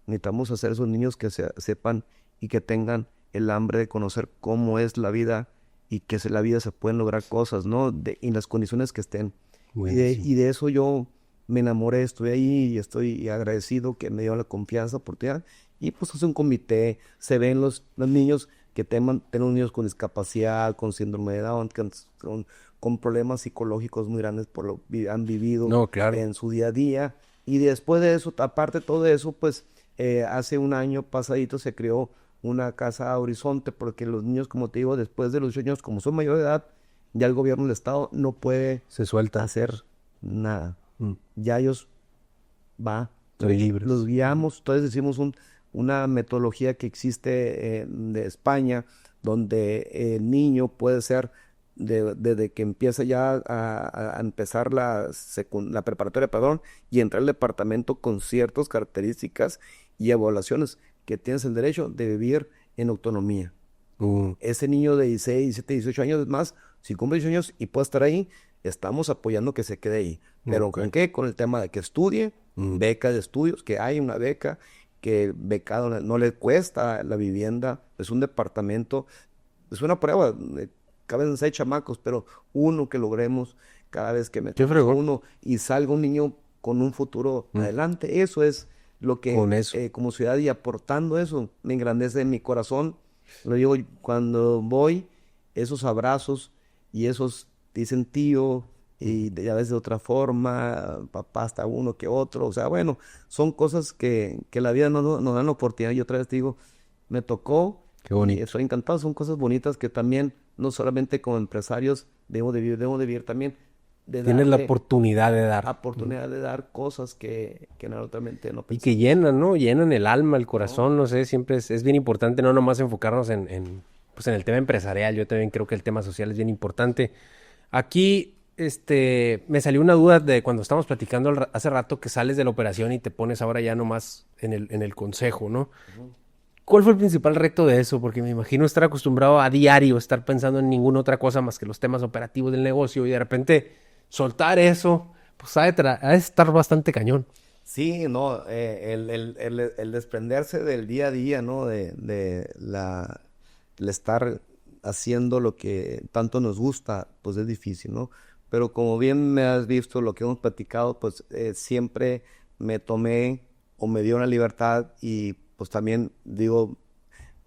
necesitamos hacer esos niños que sepan y que tengan el hambre de conocer cómo es la vida y que la vida se pueden lograr cosas, ¿no? En las condiciones que estén. Y de eso yo me enamoré, estoy ahí y estoy agradecido que me dio la confianza, oportunidad. Y pues hace un comité, se ven los niños que tengan niños con discapacidad, con síndrome de Down, con problemas psicológicos muy grandes por lo que han vivido en su día a día. Y después de eso, aparte de todo eso, pues hace un año pasadito se creó una casa Horizonte, porque los niños, como te digo, después de los 8 años, como son mayor de edad, ya el gobierno del estado no puede hacer nada. Ya ellos son libres. Los guiamos. Entonces hicimos una metodología que existe de España, donde el niño puede ser desde que empieza ya a empezar la preparatoria, y entrar al departamento con ciertas características y evaluaciones que tienes el derecho de vivir en autonomía. Ese niño de 16, 17, 18 años, es más, si cumple 18 años y puede estar ahí, estamos apoyando que se quede ahí. ¿Pero con qué? Con el tema de que estudie, beca de estudios, que hay una beca, que becado no le cuesta la vivienda, es un departamento, es una prueba, caben 6 chamacos, pero uno que logremos cada vez que metemos uno y salga un niño con un futuro adelante. Eso es lo que como ciudad, y aportando eso, me engrandece en mi corazón. Lo digo, cuando voy, esos abrazos y esos dicen tío, y a veces de otra forma, papá hasta uno que otro, o sea, bueno, son cosas que la vida nos da la oportunidad. Y otra vez digo, me tocó, qué bonito. Y estoy encantado, son cosas bonitas que también, no solamente como empresarios, debo de vivir también. Tienes la oportunidad de dar. Oportunidad de dar cosas que naturalmente no pensamos. Y que llenan, ¿no? Llenan el alma, el corazón, no sé, siempre es bien importante no nomás enfocarnos en el tema empresarial. Yo también creo que el tema social es bien importante. Aquí, me salió una duda de cuando estábamos platicando hace rato, que sales de la operación y te pones ahora ya nomás en el consejo, ¿no? ¿Cuál fue el principal reto de eso? Porque me imagino estar acostumbrado a diario, estar pensando en ninguna otra cosa más que los temas operativos del negocio, y de repente soltar eso, pues ha de estar bastante cañón. Sí, no, el desprenderse del día a día, ¿no? El estar haciendo lo que tanto nos gusta, pues es difícil, ¿no? Pero como bien me has visto, lo que hemos platicado, pues siempre me tomé o me dio una libertad, y pues también digo,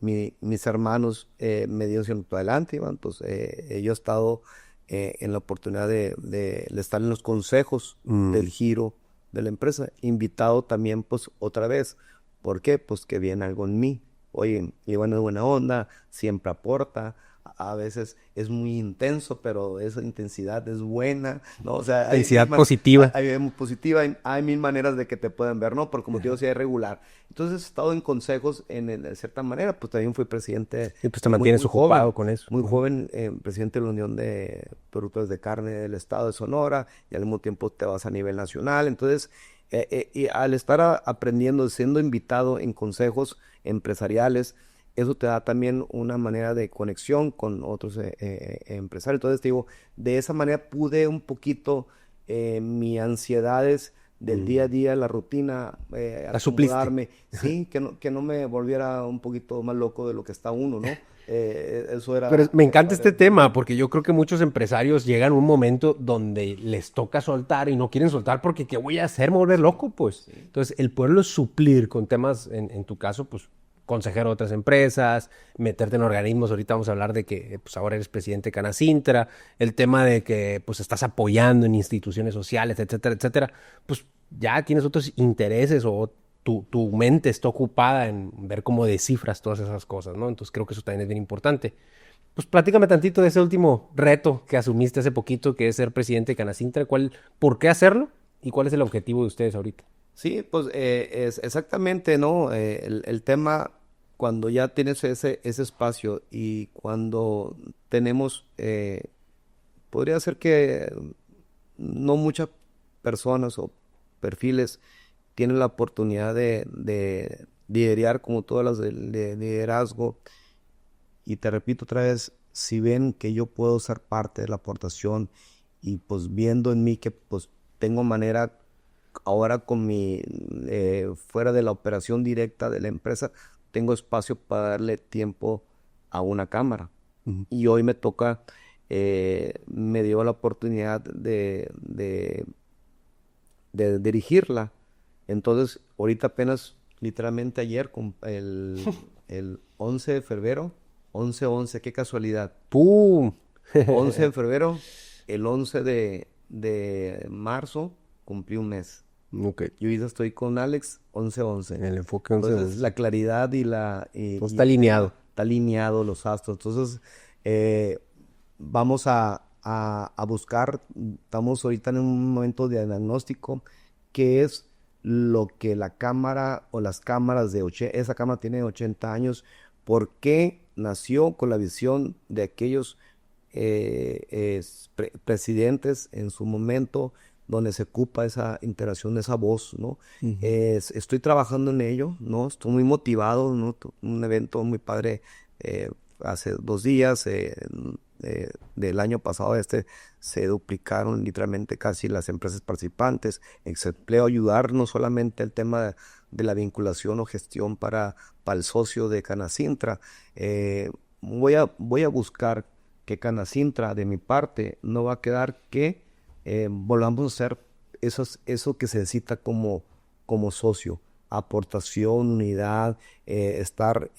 mis hermanos me dieron siempre adelante, Iván. Pues yo he estado en la oportunidad de estar en los consejos del giro de la empresa, invitado también pues otra vez. ¿Por qué? Pues que viene algo en mí. Oye, Iván es buena onda, siempre aporta, a veces es muy intenso, pero esa intensidad es buena, ¿no? O sea, intensidad positiva. Hay mil maneras de que te puedan ver, ¿no? Pero como te digo, sí es regular. Entonces he estado en consejos de cierta manera, pues también fui presidente. Y pues te mantienes ocupado con eso. Muy joven, presidente de la Unión de Productores de Carne del Estado de Sonora, y al mismo tiempo te vas a nivel nacional. Entonces, y al estar aprendiendo, siendo invitado en consejos empresariales, eso te da también una manera de conexión con otros empresarios. Entonces, te digo, de esa manera pude un poquito mis ansiedades del día a día, la rutina, La supliste. acomodarme, sí, que no me volviera un poquito más loco de lo que está uno, ¿no? Eso Pero era, me encanta este tema porque yo creo que muchos empresarios llegan a un momento donde les toca soltar y no quieren soltar porque ¿qué voy a hacer? Me voy a volver loco, pues. Entonces, el poderlo suplir con temas, en tu caso, pues, consejero de otras empresas, meterte en organismos. Ahorita vamos a hablar de que pues, ahora eres presidente de Canacintra, el tema de que pues estás apoyando en instituciones sociales, etcétera, etcétera. Pues ya tienes otros intereses o tu mente está ocupada en ver cómo descifras todas esas cosas, ¿no? Entonces creo que eso también es bien importante. Pues platícame tantito de ese último reto que asumiste hace poquito, que es ser presidente de Canacintra. ¿Por qué hacerlo? ¿Y cuál es el objetivo de ustedes ahorita? Sí, pues es exactamente, ¿no? El tema, cuando ya tienes ese espacio y cuando tenemos, podría ser que no muchas personas o perfiles tienen la oportunidad de liderar como todas las de liderazgo. Y te repito otra vez, si ven que yo puedo ser parte de la aportación y pues viendo en mí que pues tengo manera ahora con mi, fuera de la operación directa de la empresa, tengo espacio para darle tiempo a una cámara. Y hoy me toca, me dio la oportunidad de dirigirla. Entonces, ahorita apenas, literalmente ayer, el 11 de febrero, 11-11, qué casualidad. ¡Pum! 11 de febrero, el 11 de marzo, cumplí un mes. Ok. Yo ya estoy con Alex, 11-11. El enfoque 11. Entonces, la claridad y la... Todo está alineado. Está alineado los astros. Entonces, vamos a buscar, estamos ahorita en un momento de diagnóstico, qué es lo que la cámara o las cámaras esa cámara tiene 80 años, por qué nació con la visión de aquellos presidentes en su momento, donde se ocupa esa interacción, esa voz, ¿no? Estoy trabajando en ello, ¿no? Estoy muy motivado, ¿no? Un evento muy padre hace 2 días, del año pasado se duplicaron literalmente casi las empresas participantes. Exempleo ayudar no solamente el tema de la vinculación o gestión para el socio de Canacintra. Voy a buscar que Canacintra, de mi parte, no va a quedar que volvamos a hacer eso que se necesita como socio. Aportación, unidad, estar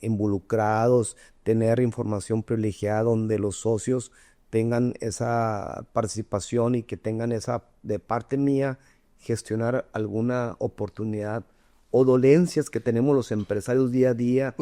involucrados, tener información privilegiada donde los socios tengan esa participación y que tengan esa, de parte mía, gestionar alguna oportunidad o dolencias que tenemos los empresarios día a día,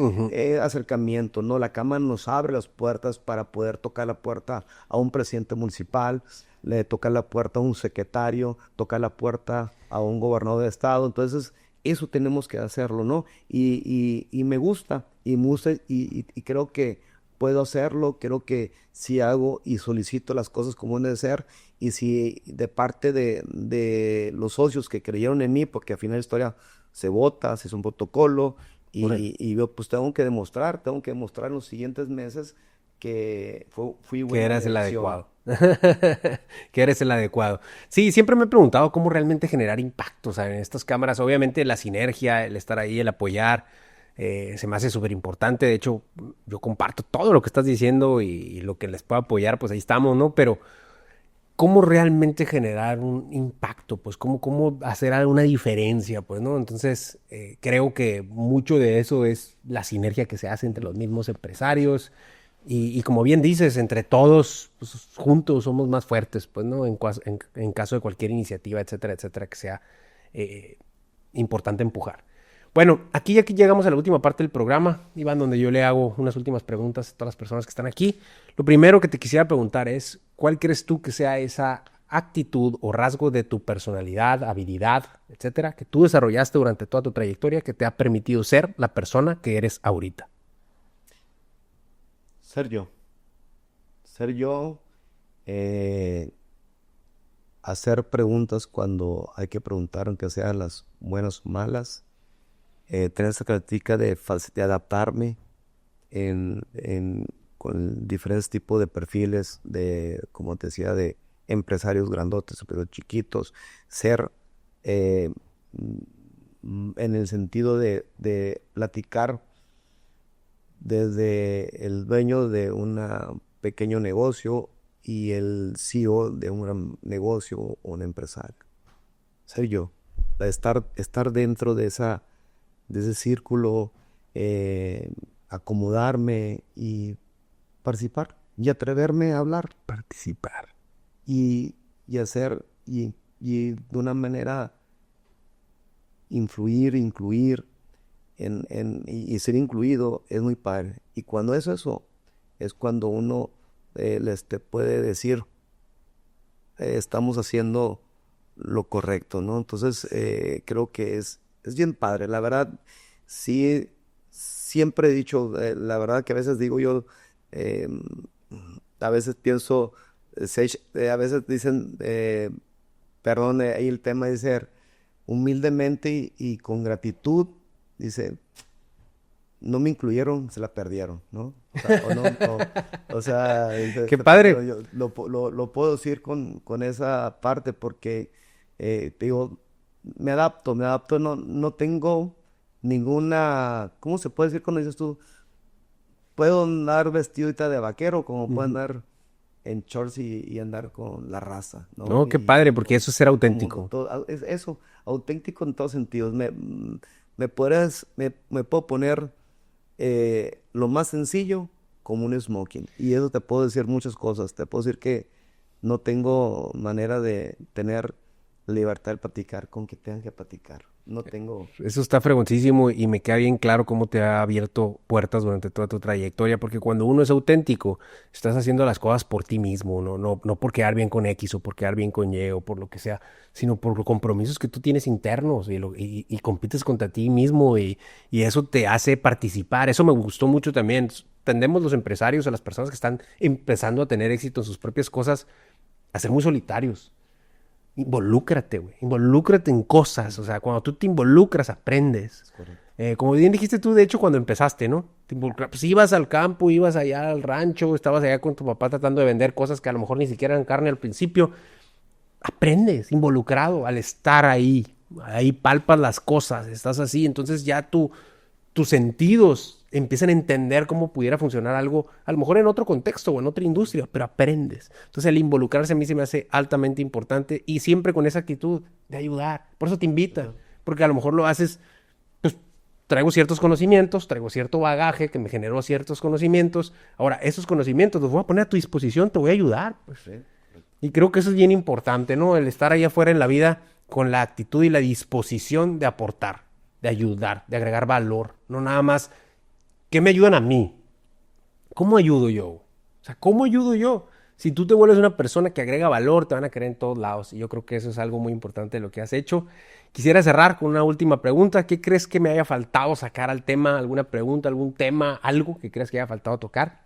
acercamiento, ¿no? La Cámara nos abre las puertas para poder tocar la puerta a un presidente municipal, le tocar la puerta a un secretario, tocar la puerta a un gobernador de estado. Entonces, eso tenemos que hacerlo, ¿no? Y me gusta, y creo que puedo hacerlo, creo que si hago y solicito las cosas como deben de ser, y si de parte de los socios que creyeron en mí, porque al final de la historia se vota, se hace un protocolo, y yo pues tengo que demostrar en los siguientes meses que fui buena Que eras el dirección. adecuado. Que eres el adecuado. Sí, siempre me he preguntado cómo realmente generar impacto, ¿saben? En estas cámaras, obviamente la sinergia, el estar ahí, el apoyar, se me hace súper importante. De hecho, yo comparto todo lo que estás diciendo y lo que les puedo apoyar, pues ahí estamos, ¿no? Pero cómo realmente generar un impacto, pues cómo hacer alguna diferencia, pues, ¿no? Entonces, creo que mucho de eso es la sinergia que se hace entre los mismos empresarios y como bien dices, entre todos, pues, juntos somos más fuertes, pues, ¿no? En caso de cualquier iniciativa, etcétera, etcétera, que sea importante empujar. Bueno, aquí llegamos a la última parte del programa, Iván, donde yo le hago unas últimas preguntas a todas las personas que están aquí. Lo primero que te quisiera preguntar es, ¿cuál crees tú que sea esa actitud o rasgo de tu personalidad, habilidad, etcétera, que tú desarrollaste durante toda tu trayectoria que te ha permitido ser la persona que eres ahorita? Ser yo, hacer preguntas cuando hay que preguntar, aunque sean las buenas o malas, tener esa característica de adaptarme con diferentes tipos de perfiles, como te decía, de empresarios grandotes, pero chiquitos, ser eh, en el sentido de platicar desde el dueño de un pequeño negocio y el CEO de un gran negocio o un empresario. Ser yo, estar dentro de ese círculo, acomodarme y participar y atreverme a hablar. Participar. Y hacer, y de una manera influir, incluir, y ser incluido es muy padre. Y cuando es eso, es cuando uno puede decir, estamos haciendo lo correcto, ¿no? Entonces, creo que es bien padre. La verdad, sí, siempre he dicho, la verdad que a veces digo yo, eh, a veces pienso, a veces dicen, perdón, ahí el tema de ser humildemente y con gratitud, dice, no me incluyeron, se la perdieron, ¿no? O sea, ¡Qué padre! yo lo puedo decir con esa parte porque, te digo, me adapto, no tengo ninguna, ¿cómo se puede decir cuando dices tú? Puedo andar vestido ahorita de vaquero, como puedo andar en shorts y andar con la raza, ¿no? No, qué padre, porque eso es ser Como auténtico. todo, es eso, auténtico en todos sentidos. Me puedo poner lo más sencillo como un smoking. Y eso te puedo decir muchas cosas. Te puedo decir que no tengo manera de tener libertad de platicar con que tengan que platicar. No tengo... Eso está fregoncísimo y me queda bien claro cómo te ha abierto puertas durante toda tu trayectoria, porque cuando uno es auténtico, estás haciendo las cosas por ti mismo, no por quedar bien con X o por quedar bien con Y o por lo que sea, sino por los compromisos que tú tienes internos y compites contra ti mismo y eso te hace participar. Eso me gustó mucho también. Tendemos los empresarios, a las personas que están empezando a tener éxito en sus propias cosas, a ser muy solitarios. Involúcrate, güey. Involúcrate en cosas. O sea, cuando tú te involucras, aprendes. Es correcto. Como bien dijiste tú, de hecho, cuando empezaste, ¿no? Pues ibas al campo, ibas allá al rancho, estabas allá con tu papá tratando de vender cosas que a lo mejor ni siquiera eran carne al principio. Aprendes, involucrado, al estar ahí. Ahí palpas las cosas, estás así. Entonces ya tus sentidos empiezan a entender cómo pudiera funcionar algo, a lo mejor en otro contexto o en otra industria, pero aprendes. Entonces el involucrarse a mí se me hace altamente importante y siempre con esa actitud de ayudar. Por eso te invitan, porque a lo mejor lo haces, pues traigo ciertos conocimientos, traigo cierto bagaje que me generó ciertos conocimientos. Ahora, esos conocimientos los voy a poner a tu disposición, te voy a ayudar. Pues. Sí. Y creo que eso es bien importante, ¿no? El estar ahí afuera en la vida con la actitud y la disposición de aportar, de ayudar, de agregar valor. No nada más, ¿qué me ayudan a mí? ¿Cómo ayudo yo? O sea, ¿cómo ayudo yo? Si tú te vuelves una persona que agrega valor, te van a querer en todos lados. Y yo creo que eso es algo muy importante de lo que has hecho. Quisiera cerrar con una última pregunta. ¿Qué crees que me haya faltado sacar al tema? ¿Alguna pregunta, algún tema, algo que creas que haya faltado tocar?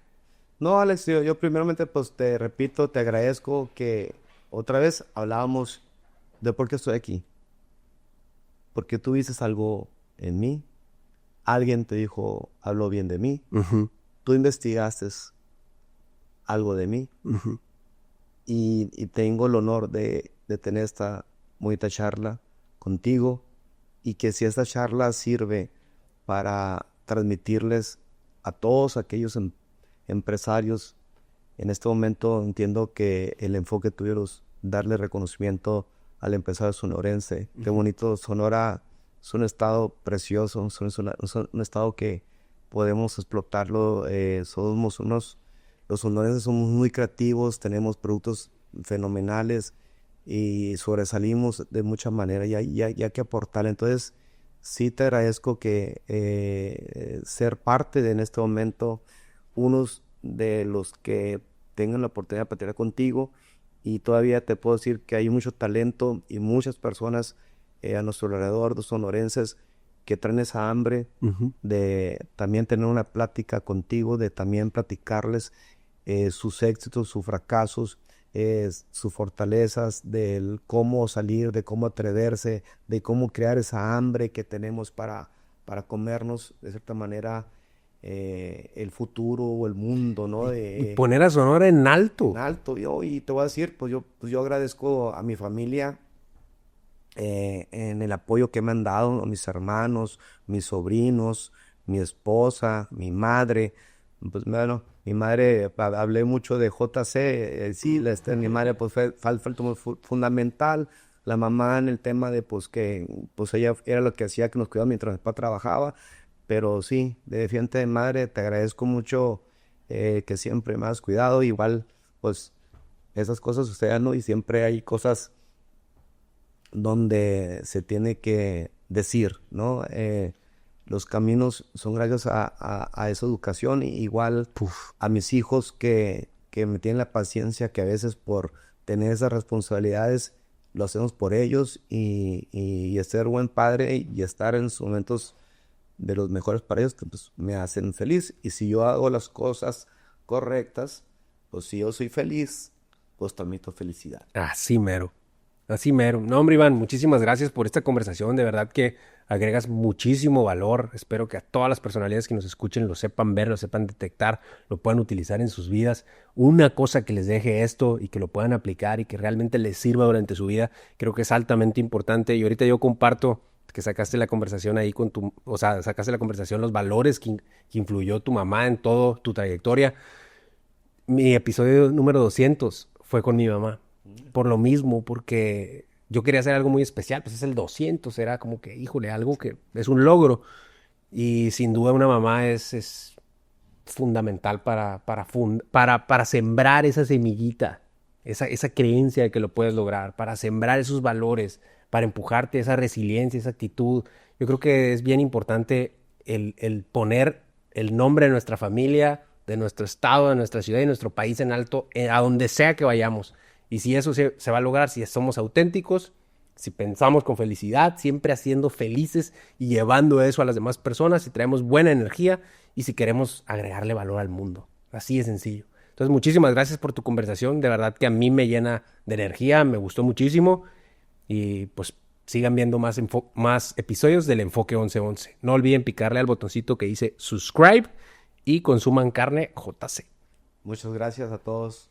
No, Alex, yo primeramente, pues te repito, te agradezco que otra vez hablábamos de por qué estoy aquí. Porque tú viste algo en mí, alguien te dijo, habló bien de mí, Ujú, tú investigaste algo de mí ujú. y tengo el honor de tener esta bonita charla contigo y que si esta charla sirve para transmitirles a todos aquellos empresarios, en este momento entiendo que el enfoque tuyo es darle reconocimiento al empresario sonorense. Qué bonito, Sonora es un estado precioso, es un estado que podemos explotarlo. Los sonorenses somos muy creativos, tenemos productos fenomenales y sobresalimos de muchas maneras y hay que aportar. Entonces, sí te agradezco que ser parte de en este momento unos de los que tengan la oportunidad de platicar contigo y todavía te puedo decir que hay mucho talento y muchas personas a nuestro alrededor, los sonorenses, que traen esa hambre Ujú. de también tener una plática contigo, de también platicarles sus éxitos, sus fracasos, sus fortalezas, del cómo salir, de cómo atreverse, de cómo crear esa hambre que tenemos para comernos de cierta manera el futuro o el mundo, ¿no? Y poner a Sonora en En alto. alto. Y te voy a decir, pues yo agradezco a mi familia en el apoyo que me han dado mis hermanos, mis sobrinos, mi esposa, mi madre. Pues bueno, mi madre, hablé mucho de JC, sí, mi madre pues fue fundamental. La mamá en el tema de pues que pues ella era lo que hacía que nos cuidaba mientras mi papá trabajaba. Pero sí, de frente de madre, te agradezco mucho que siempre me has cuidado. Igual, pues esas cosas suceden, ¿no? Y siempre hay cosas donde se tiene que decir, ¿no? Los caminos son gracias a esa educación. Y igual a mis hijos que me tienen la paciencia, que a veces por tener esas responsabilidades lo hacemos por ellos, y ser buen padre y estar en sus momentos de los mejores para ellos, que pues me hacen feliz. Y si yo hago las cosas correctas, pues si yo soy feliz, pues transmito felicidad. Así mero. Así mero. No, hombre, Iván, muchísimas gracias por esta conversación. De verdad que agregas muchísimo valor. Espero que a todas las personalidades que nos escuchen lo sepan ver, lo sepan detectar, lo puedan utilizar en sus vidas. Una cosa que les deje esto y que lo puedan aplicar y que realmente les sirva durante su vida, creo que es altamente importante. Y ahorita yo comparto que sacaste la conversación ahí sacaste la conversación, los valores que influyó tu mamá en todo tu trayectoria. Mi episodio número 200 fue con mi mamá. Por lo mismo, porque yo quería hacer algo muy especial. Pues es el 200, era como que, híjole, algo que es un logro. Y sin duda una mamá es fundamental para sembrar esa semillita, esa creencia de que lo puedes lograr, para sembrar esos valores, para empujarte esa resiliencia, esa actitud. Yo creo que es bien importante el poner el nombre de nuestra familia, de nuestro estado, de nuestra ciudad y nuestro país en alto, a donde sea que vayamos. Y si eso se va a lograr, si somos auténticos, si pensamos con felicidad, siempre haciendo felices y llevando eso a las demás personas, si traemos buena energía y si queremos agregarle valor al mundo. Así de sencillo. Entonces, muchísimas gracias por tu conversación. De verdad que a mí me llena de energía, me gustó muchísimo. Y pues sigan viendo más episodios del Enfoque 1111. No olviden picarle al botoncito que dice subscribe y consuman carne JC. Muchas gracias a todos.